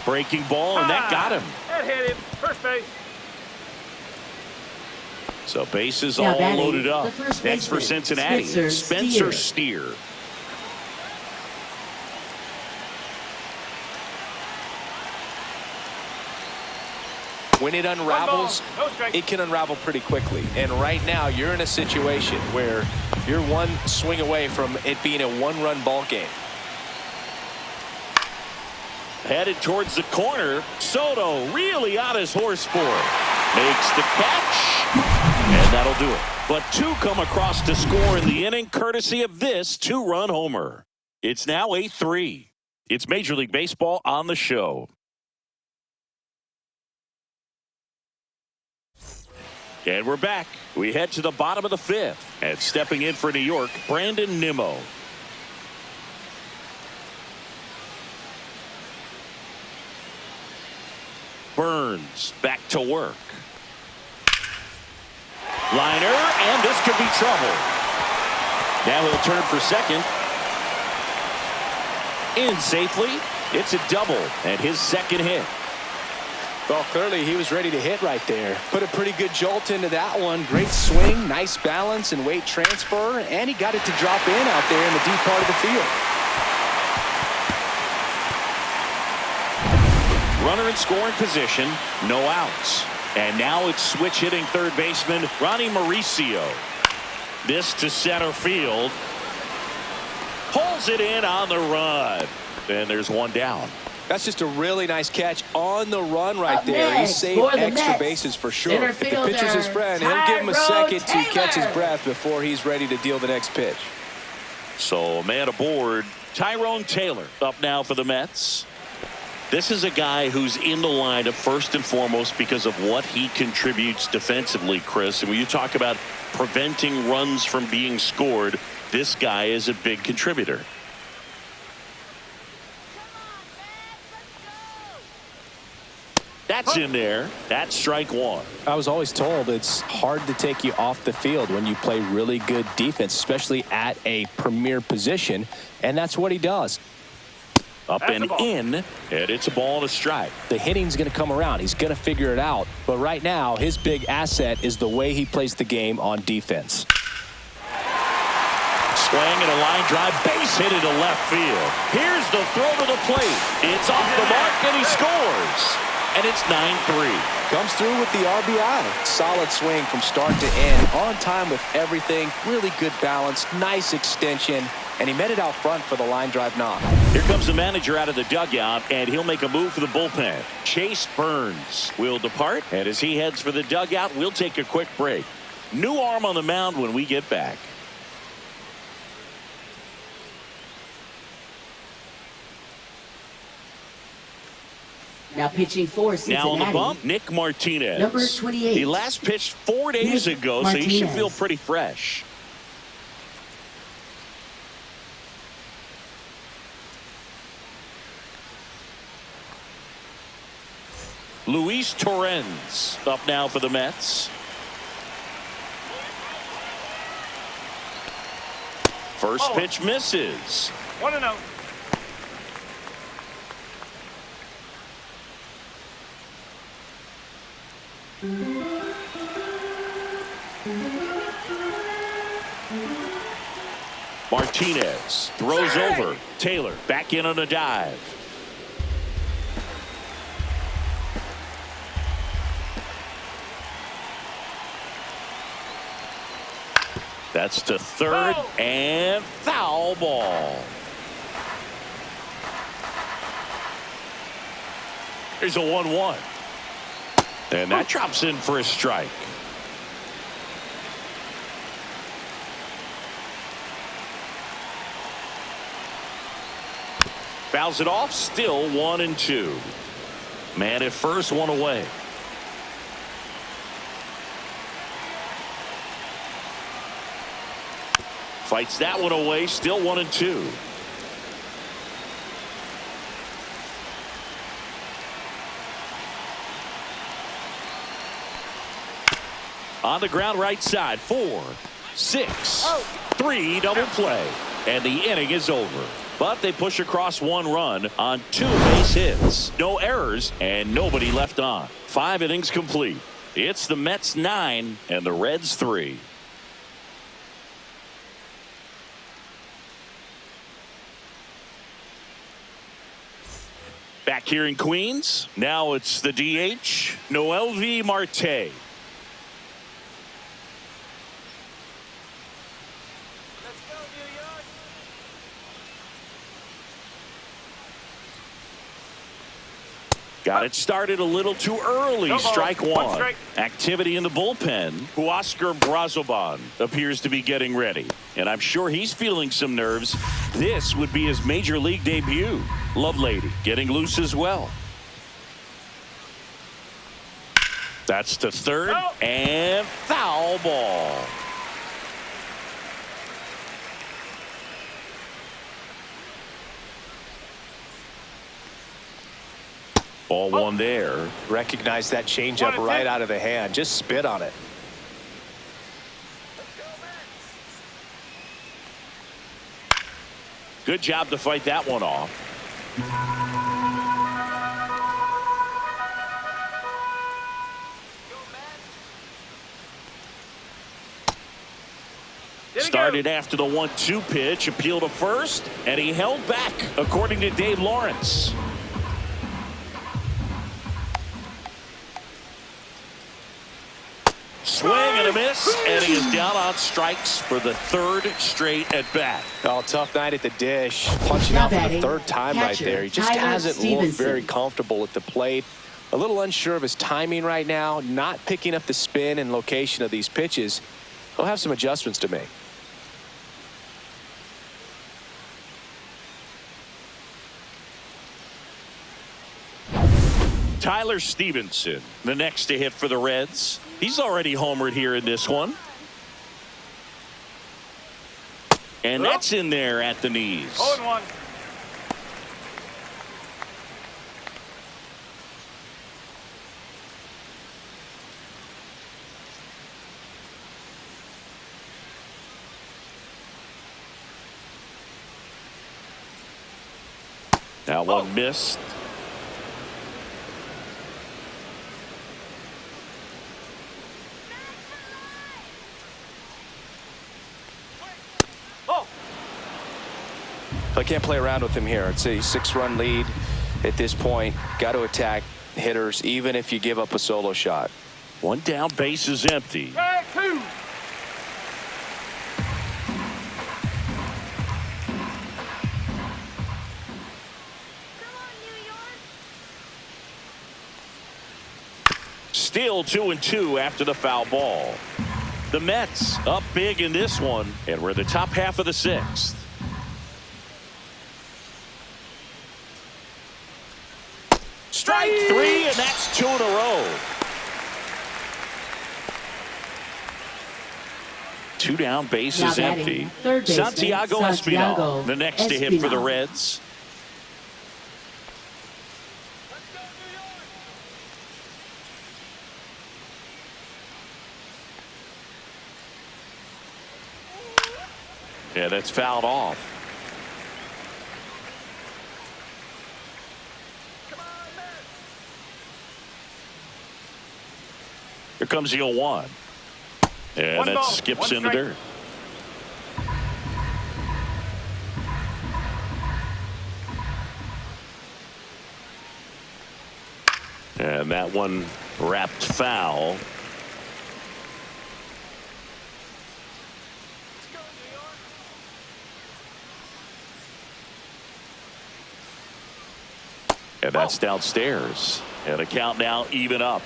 Breaking ball, and that got him. That hit him. First base. So bases Now all batting, loaded up. the first Next for baseman, Cincinnati, Spencer Spencer Steer. When it unravels, No strike. it can unravel pretty quickly. And right now, you're in a situation where you're one swing away from it being a 1-run ball game. Headed towards the corner. Soto really on his horse for it. Makes the catch. And that'll do it. But 2 come across to score in the inning, courtesy of this 2-run homer. It's now 8-3. It's Major League Baseball on the show. And we're back. We head to the bottom of the 5th. And stepping in for New York, Brandon Nimmo. Burns back to work. Liner, and this could be trouble. Now he'll turn for second. In safely. It's a double and his second hit. Well, clearly he was ready to hit right there. Put a pretty good jolt into that one. Great swing, nice balance and weight transfer, and he got it to drop in out there in the deep part of the field. Runner in scoring position, no outs. And now it's switch hitting third baseman Ronnie Mauricio. This to center field. Pulls it in on the run. And there's one down. That's just a really nice catch on the run right Up there. He next saved for the extra Mets, bases for sure. center If the fielder, pitcher's his friend, he'll give him a second to Taylor. catch his breath before he's ready to deal the next pitch. So a man aboard. Tyrone Taylor up now for the Mets. This is a guy who's in the lineup first and foremost because of what he contributes defensively, Chris. And when you talk about preventing runs from being scored, this guy is a big contributor. That's in there. That's strike one. I was always told it's hard to take you off the field when you play really good defense, especially at a premier position, and that's what he does. Up and in, and it's a ball and a strike. The hitting's going to come around. He's going to figure it out. But right now, his big asset is the way he plays the game on defense. Swing and a line drive, base hit into left field. Here's the throw to the plate. It's off the mark, and he scores. And it's 9-3. Comes through with the RBI. Solid swing from start to end. On time with everything. Really good balance. Nice extension. And he met it out front for the line drive knock. Here comes the manager out of the dugout, and he'll make a move for the bullpen. Chase Burns will depart, and as he heads for the dugout, we'll take a quick break. New arm on the mound when we get back. Now pitching for Cincinnati. Now on the bump, Nick Martinez. Number 28. He last pitched 4 days ago, so he should feel pretty fresh. Luis Torrens up now for the Mets. First pitch misses. 1-0. Martinez throws over. Taylor back in on a dive. That's to third and foul ball. Here's a 1-1. And that drops in for a strike. Fouls it off, still 1-2. Man at first, one away. Fights that one away, still 1-2. On the ground right side, 4, 6, 3 double play. And the inning is over. But they push across 1 run on 2 base hits. No errors and nobody left on. 5 innings complete. It's the Mets 9 and the Reds 3. Back here in Queens, now it's the DH, Mlb Marte. Got it started a little too early. Strike one. Activity in the bullpen. Huascar Brazoban appears to be getting ready. And I'm sure he's feeling some nerves. This would be his major league debut. Lovelady getting loose as well. That's to third and foul ball. Ball one there. Recognize that changeup right out of the hand. Just spit on it. Good job to fight that one off. Started after the 1-2 pitch, appeal to first, and he held back, according to Dave Lawrence. Swing and a miss, and he is down on strikes for the 3rd straight at bat. Oh, tough night at the dish. Punching out for the 3rd time right there. He just hasn't looked very comfortable at the plate. A little unsure of his timing right now. Not picking up the spin and location of these pitches. He'll have some adjustments to make. Tyler Stevenson, the next to hit for the Reds. He's already homered here in this one. And that's in there at the knees. 0-1. Now one missed. I can't play around with him here. It's a 6-run lead at this point. Got to attack hitters even if you give up a solo shot. One down, base is empty. Strike 2. Still 2-2 after the foul ball. The Mets up big in this one, and we're in the top half of the 6th. Strike 3, and that's 2 in a row. 2 down, base is empty. Santiago Espinal, the next to hit for the Reds. Yeah, that's fouled off. Here comes the 0-1. And that skips in the dirt. And that one wrapped foul. And that's downstairs. And a count now even up.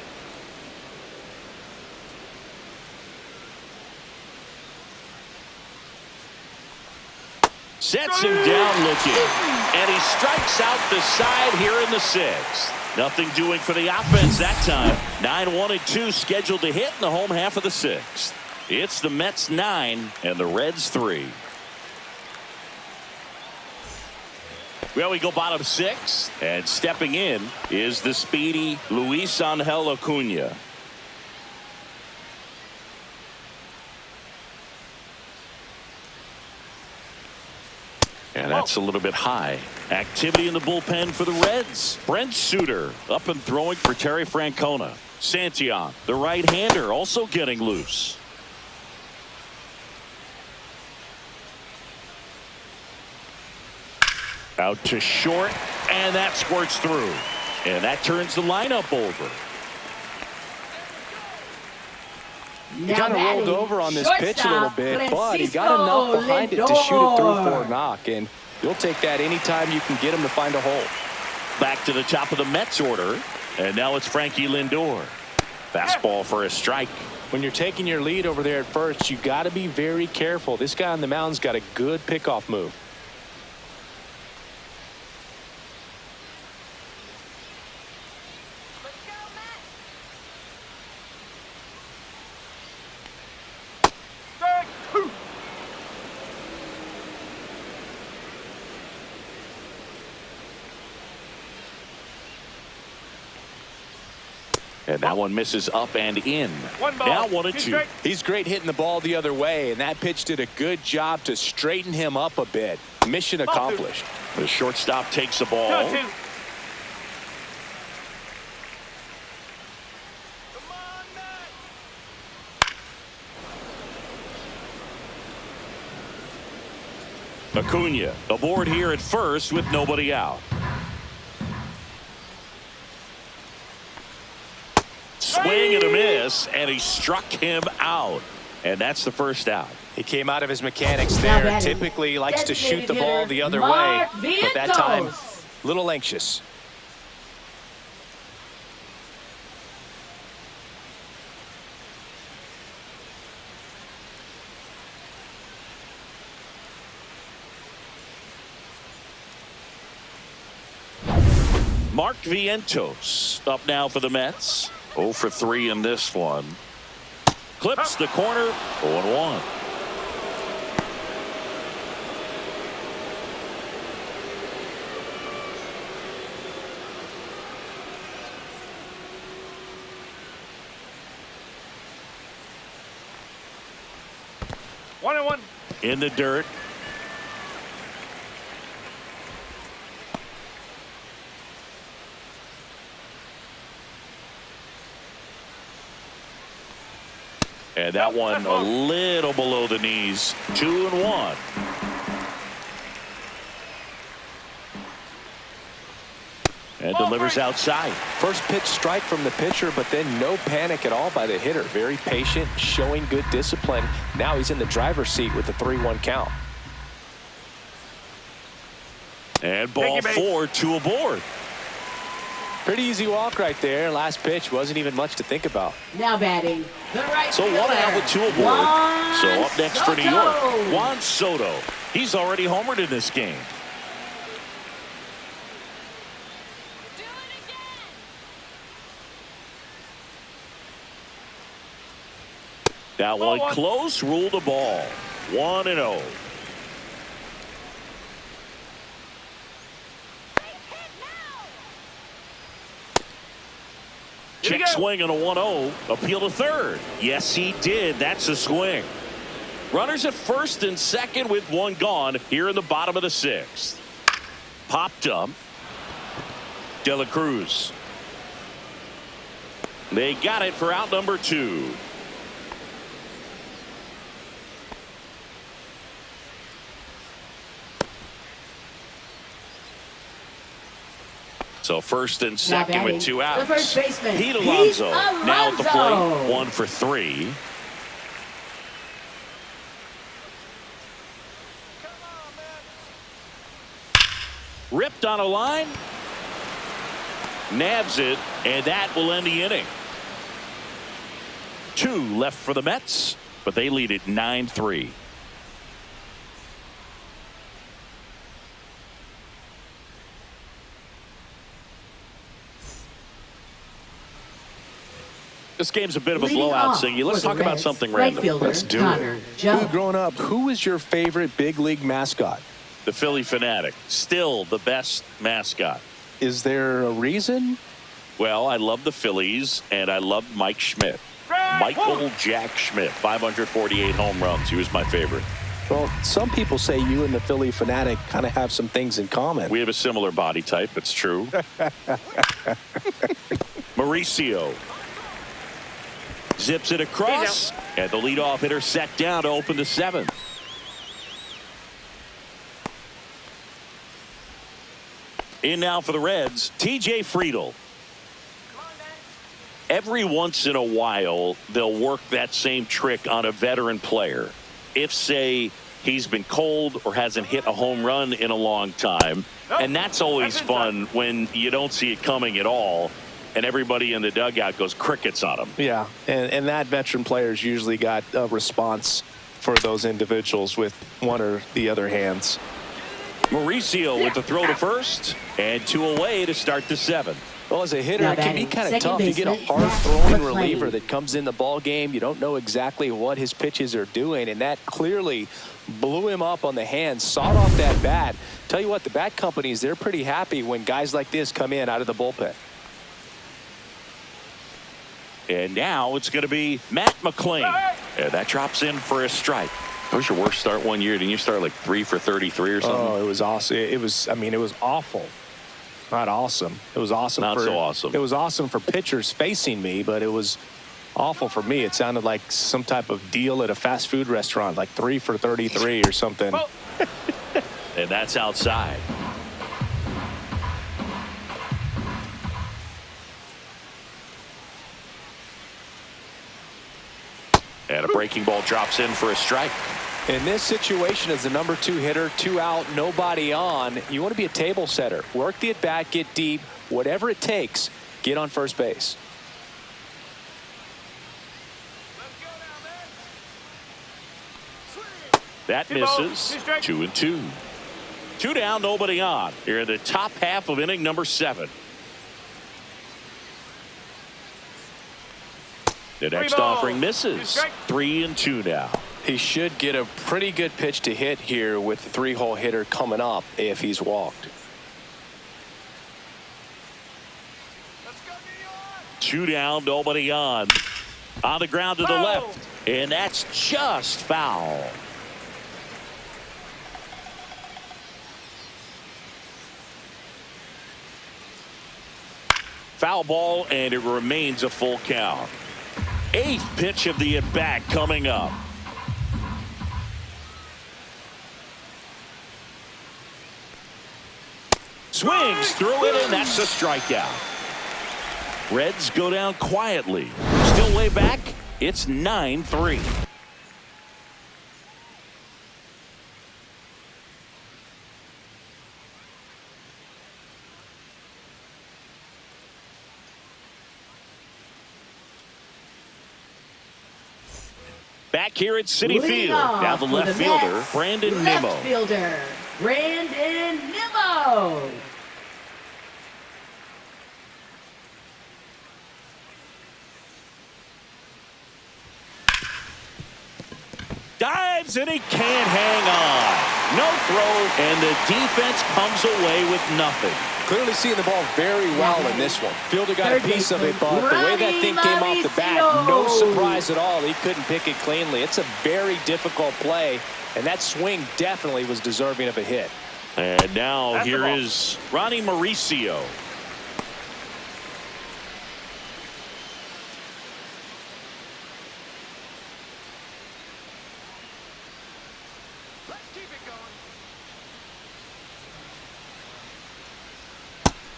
Sets him down looking. And he strikes out the side here in the 6th. Nothing doing for the offense that time. 9-1-2 scheduled to hit in the home half of the 6th. It's the Mets 9 and the Reds 3. Well, we go bottom 6, and stepping in is the speedy Luis Angel Acuna. And that's a little bit high. Activity in the bullpen for the Reds. Brent Suter up and throwing for Terry Francona. Santillan, the right-hander, also getting loose. Out to short, and that squirts through. And that turns the lineup over. He kind of rolled over on this pitch a little bit, but he got enough behind it to shoot it through for a knock. And you'll take that anytime you can get him to find a hole. Back to the top of the Mets order. And now it's Frankie Lindor. Fastball for a strike. When you're taking your lead over there at first, you got to be very careful. This guy on the mound's got a good pickoff move. And that one misses up and in. Now 1-2. He's great hitting the ball the other way, and that pitch did a good job to straighten him up a bit. Mission accomplished. The shortstop takes the ball. Acuna aboard here at first with nobody out. Swing and a miss, and he struck him out. And that's the first out. He came out of his mechanics there. Typically he likes to shoot the ball the other way, but that time a little anxious. Mark Vientos up now for the Mets. 0 for 3 in this one. Clips the corner. 0-1. One and one. In the dirt. And that one a little below the knees. 2-1. And delivers outside. First pitch strike from the pitcher, but then no panic at all by the hitter. Very patient, showing good discipline. Now he's in the driver's seat with the 3-1 count. And ball 4, 2 aboard. Pretty easy walk right there. Last pitch wasn't even much to think about. Now batting, the right So fielder, 1 out with 2 aboard. Juan So up next for New York, Soto. Juan Soto. He's already homered in this game. That one close, ruled a ball. 1-0. Check swing on a 1-0. Appeal to third. Yes, he did. That's a swing. Runners at first and second with 1 gone here in the bottom of the 6th. Popped up. De La Cruz. They got it for out number 2. So first and second with 2 outs. The first baseman, Pete Alonso now at the plate. Alonso. 1 for 3. Ripped on a line. Nabs it, and that will end the inning. 2 left for the Mets, but they lead it 9-3. This game's a bit of a blowout, Singy. Let's talk about something random. Let's do it. Growing up, who was your favorite big league mascot? The Philly Fanatic. Still the best mascot. Is there a reason? Well, I love the Phillies, and I love Mike Schmidt. Michael Jack Schmidt, 548 home runs. He was my favorite. Well, some people say you and the Philly Fanatic kind of have some things in common. We have a similar body type. It's true. Mauricio zips it across, and the leadoff hitter set down to open the 7th. In now for the Reds, TJ Friedl. Every once in a while, they'll work that same trick on a veteran player. If, say, he's been cold or hasn't hit a home run in a long time, and that's always fun when you don't see it coming at all, and everybody in the dugout goes crickets on him. Yeah, and that veteran player's usually got a response for those individuals with one or the other hands. Mauricio with the throw to first, and 2 away to start the 7th. Well, as a hitter, it can be kind of tough. You get a hard-throwing reliever that comes in the ball game. You don't know exactly what his pitches are doing, and that clearly blew him up on the hand, sawed off that bat. Tell you what, the bat companies, they're pretty happy when guys like this come in out of the bullpen. And now it's going to be Matt McClain. And that drops in for a strike. That was your worst start one year. Didn't you start like 3 for 33 or something? Oh, it was awesome. It was awful. Not awesome. It was awesome. Not so awesome. It was awesome for pitchers facing me, but it was awful for me. It sounded like some type of deal at a fast food restaurant, like 3 for 33 or something. And that's outside. And a breaking ball drops in for a strike. In this situation, as the number 2 hitter, 2 out, nobody on, you want to be a table setter. Work the at-bat, get deep, whatever it takes, get on first base. That misses. 2-2. 2 down, nobody on. Here in the top half of inning number 7. The next balls. offering misses. 3-2 now. He should get a pretty good pitch to hit here with the 3-hole hitter coming up if he's walked. 2 down, nobody on. On the ground to the left. And that's just foul. Foul ball, and it remains a full count. 8th pitch of the at-bat coming up. Swings through it, and that's a strikeout. Reds go down quietly. Still way back. It's 9-3. Back here at Citi Field. Now the left fielder, Brandon Nimmo. Left fielder, Brandon Nimmo. Dives and he can't hang on. No throw, and the defense comes away with nothing. Clearly seeing the ball very well in this one. Fielder got a piece of it, but the way that thing came off the bat, no surprise at all. He couldn't pick it cleanly. It's a very difficult play, and that swing definitely was deserving of a hit. And now here is Ronnie Mauricio.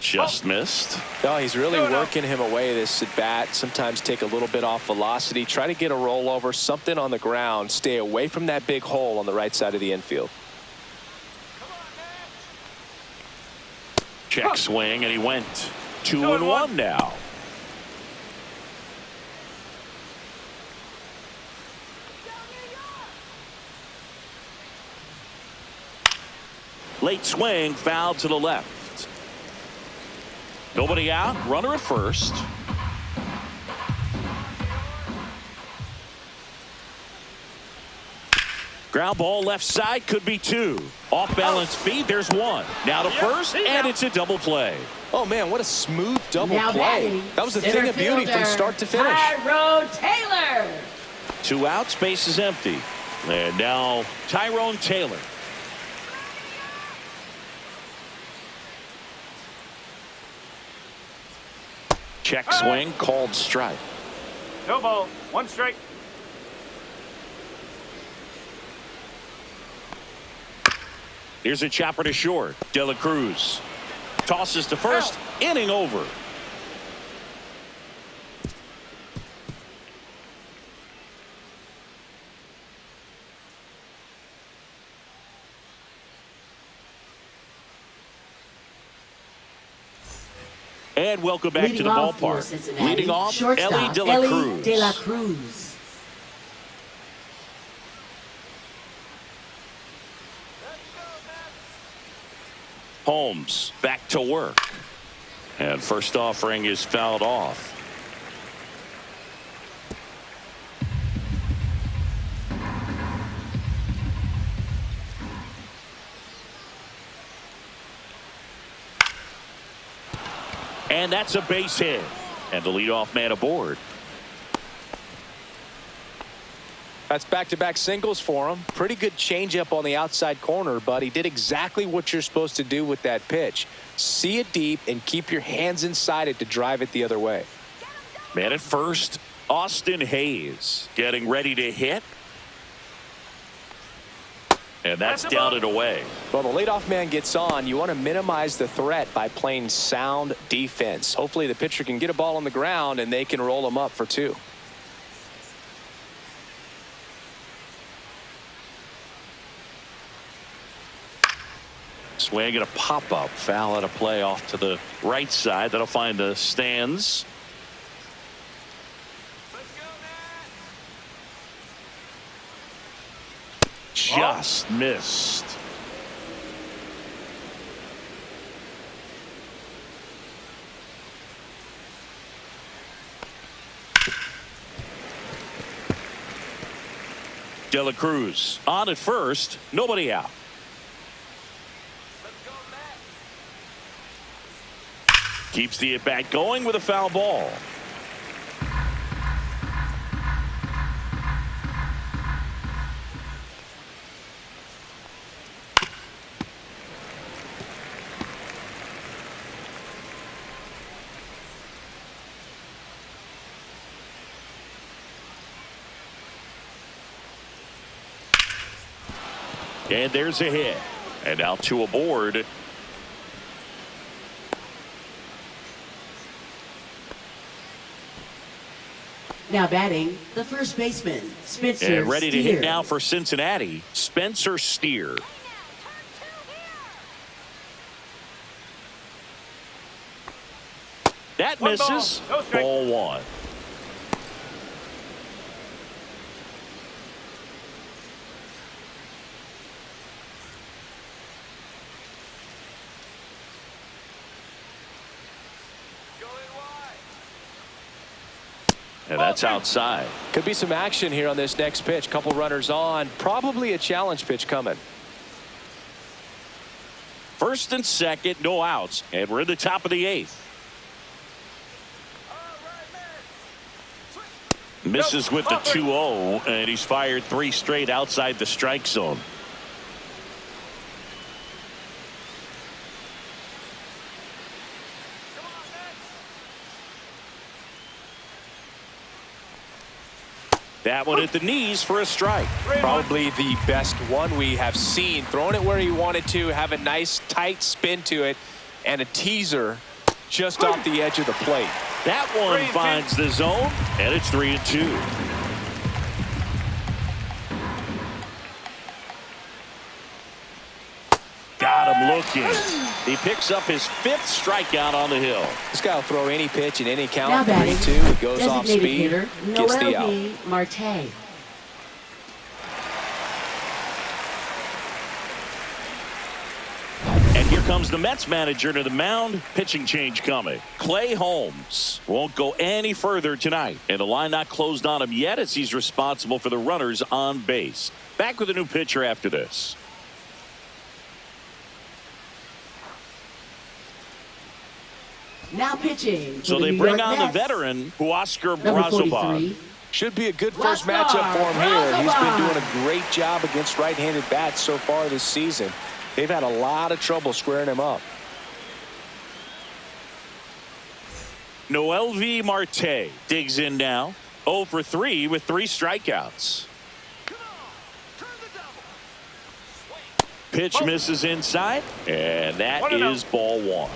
Just missed. No, he's really working him away this at bat. Sometimes take a little bit off velocity. Try to get a rollover, something on the ground. Stay away from that big hole on the right side of the infield. Check swing, and he went 2-1 now. Late swing, foul to the left. Nobody out, runner at first. Ground ball left side, could be 2. Off balance feet, there's 1. Now to first, and it's a double play. Oh man, what a smooth double play. That was a thing of beauty from start to finish. Tyrone Taylor. 2 outs, base is empty. And now Tyrone Taylor. Check swing, called strike. No ball, 1 strike. Here's a chopper to short. De La Cruz tosses to first. Inning over. And welcome back to the ballpark. Leading off, Ellie De La Cruz. Holmes back to work. And first offering is fouled off. And that's a base hit. And the leadoff man aboard. That's back-to-back singles for him. Pretty good changeup on the outside corner, but he did exactly what you're supposed to do with that pitch. See it deep and keep your hands inside it to drive it the other way. Man at first, Austin Hayes getting ready to hit. And that's down and away. Well, the leadoff man gets on. You want to minimize the threat by playing sound defense. Hopefully the pitcher can get a ball on the ground and they can roll him up for 2. Swing and a pop-up. Foul at a play off to the right side. That'll find the stands. Just missed. De La Cruz on at first, nobody out. Keeps the at-bat going with a foul ball. And there's a hit. And now two aboard. Now batting, the first baseman, Spencer And ready to Steer. hit now for Cincinnati, Spencer Steer. That One misses. ball, no strike. Ball one. And that's outside. Could be some action here on this next pitch. Couple runners on. Probably a challenge pitch coming. First and second, no outs. And we're in the top of the eighth. Misses with the 2-0, and he's fired 3 straight outside the strike zone. That one at the knees for a strike. Probably the best one we have seen. Throwing it where he wanted to, have a nice tight spin to it, and a teaser just off the edge of the plate. That one finds the zone, and it's 3-2. Got him looking. He picks up his 5th strikeout on the hill. This guy will throw any pitch in any Now count. batting, 3-2. It goes off designated speed. hitter, Gets the out. Mlb And here comes the Mets manager to the mound. Pitching change coming. Clay Holmes won't go any further tonight. And the line not closed on him yet as he's responsible for the runners on base. Back with a new pitcher after this. Now pitching. So for they New bring York on Mets, the veteran, Huascar number Brazoban. 43. Should be a good first Let's matchup go. for him here. He's been Bravo. doing a great job against right-handed bats so far this season. They've had a lot of trouble squaring him up. Mlb Marte digs in now. 0 for 3 with 3 strikeouts. Pitch misses inside, and that 1-0. is ball one.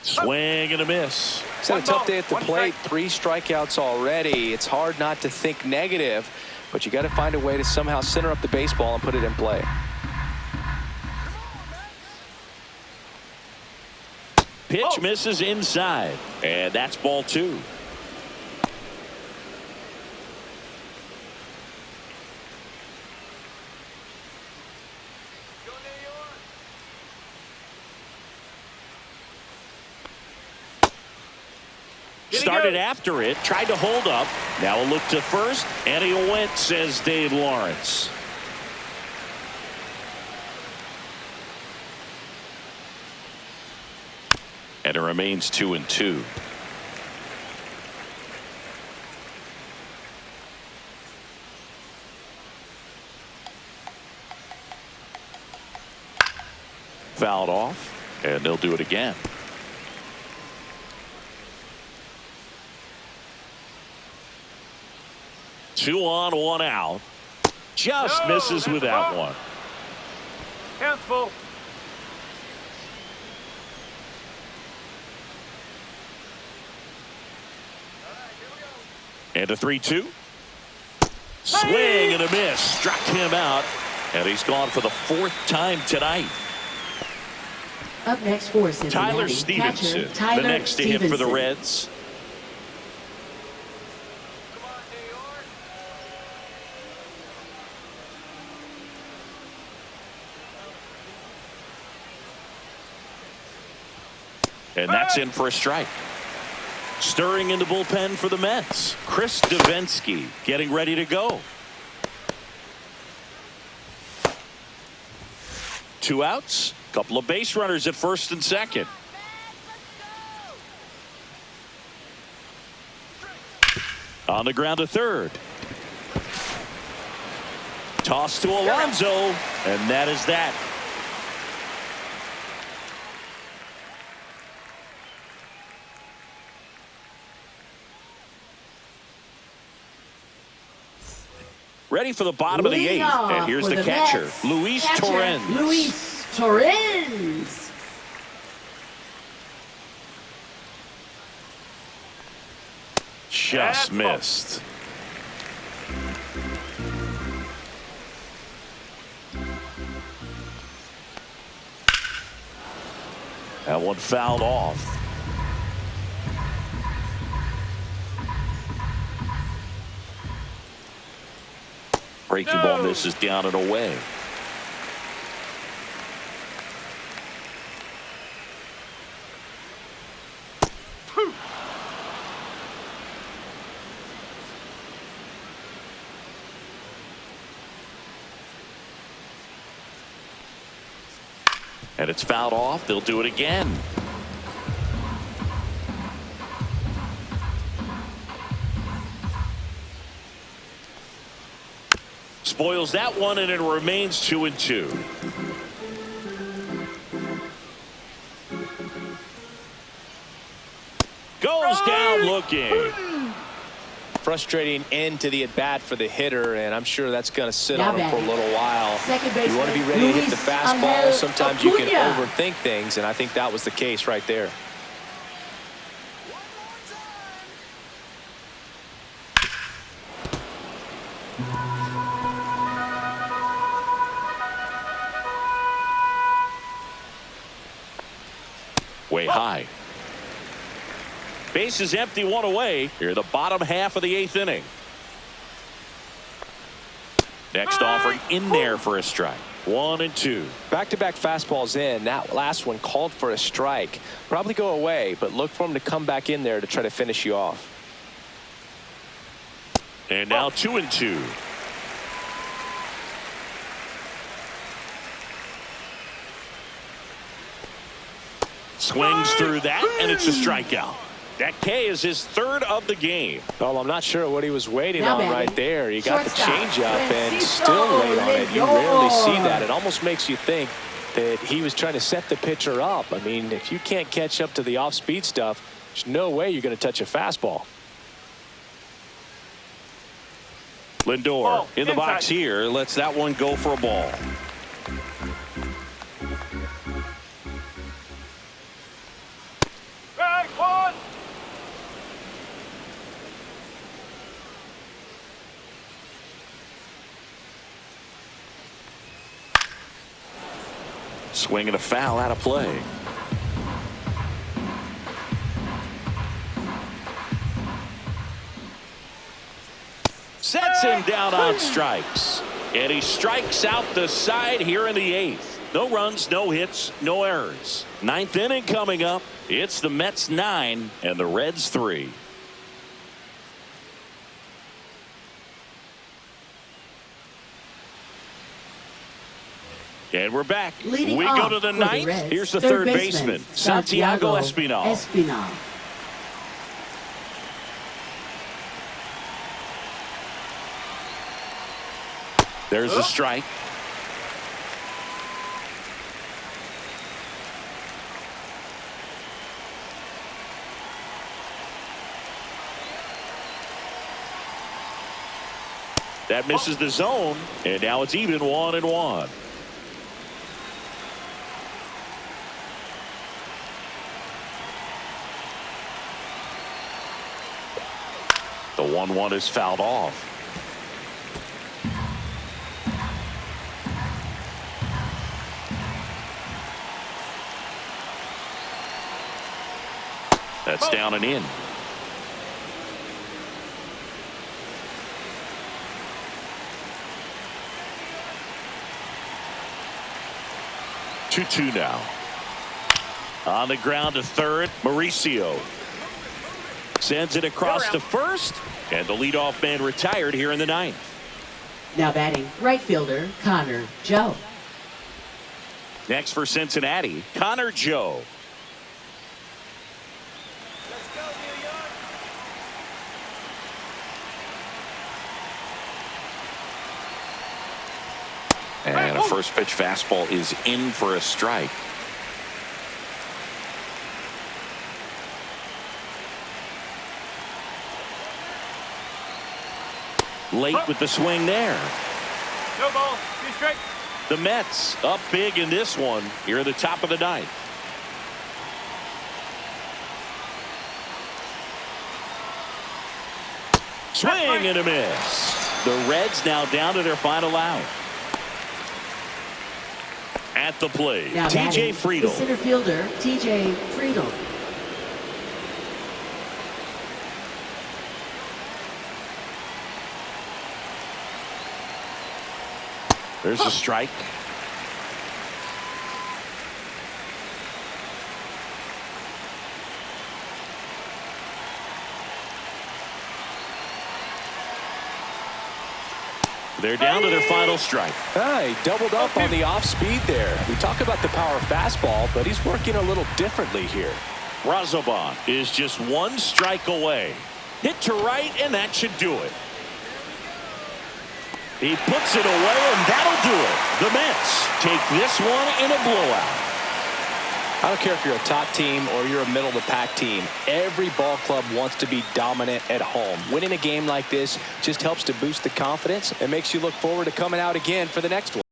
Swing and a miss. He's had a tough day at the One plate. strike. 3 strikeouts already. It's hard not to think negative, but you got to find a way to somehow center up the baseball and put it in play. Pitch misses inside, and that's ball 2. Started after it, tried to hold up. Now a look to first, and he went, says Dave Lawrence. And it remains 2-2. Fouled off, and they'll do it again. Two on, 1 out. Just No, misses that's with that wrong. one. Hands full. And a 3-2. Swing and a miss. Struck him out. And he's gone for the 4th time tonight. Up next for Cincinnati, Tyler catcher, Stevenson, Tyler the next to hit for the Stevenson. Reds. And that's in for a strike. Stirring in the bullpen for the Mets, Chris Davinsky getting ready to go. 2 outs, couple of base runners at first and second. On the ground to third. Toss to Alonso, and that is that. Ready for the bottom of the 8th, and here's the catcher, Luis Torrens. Luis Torrens. Just missed. That one fouled off. Breaking ball misses down and away. And it's fouled off. They'll do it again. Spoils that one, and it remains 2-2. Goes down looking. Frustrating end to the at bat for the hitter, and I'm sure that's going to sit on him for a little while. You want to be ready to hit the fastball. Sometimes you can overthink things, and I think that was the case right there. Way high. Base is empty, 1 away. Here, the bottom half of the 8th inning. Next offering in there for a strike. 1-2. Back-to-back fastballs in. That last one called for a strike. Probably go away, but look for him to come back in there to try to finish you off. And now 2-2. Swings through that, and it's a strikeout. That K is his 3rd of the game. Well, I'm not sure what he was waiting on right there. He got the changeup and still laid on it. You rarely see that. It almost makes you think that he was trying to set the pitcher up. I mean, if you can't catch up to the off-speed stuff, there's no way you're going to touch a fastball. Lindor in the box here. Lets that one go for a ball. Swing and a foul out of play. Sets him down on strikes. And he strikes out the side here in the 8th. No runs, no hits, no errors. 9th inning coming up. It's the Mets 9 and the Reds 3. And we're back. We go to the 9th. Here's the third baseman, Santiago Espinal. There's a strike. That misses the zone, and now it's even 1-1. The 1-1 is fouled off. That's down and in. Two now. On the ground to third, Mauricio sends it across to first, and the leadoff man retired here in the ninth. Now batting, right fielder, Connor Joe. Next for Cincinnati, Connor Joe. And a first pitch fastball is in for a strike. Late with the swing there. No ball. Be straight. The Mets up big in this one here at the top of the ninth. Swing and a miss. The Reds now down to their final out. At the plate, Now TJ Friedel. The center fielder, TJ Friedel. There's a strike. They're down to their final strike. He doubled up on the off speed there. We talk about the power fastball, but he's working a little differently here. Brazoban is just one strike away. Hit to right, and that should do it. He puts it away, and that'll do it. The Mets take this one in a blowout. I don't care if you're a top team or you're a middle-of-the-pack team. Every ball club wants to be dominant at home. Winning a game like this just helps to boost the confidence and makes you look forward to coming out again for the next one.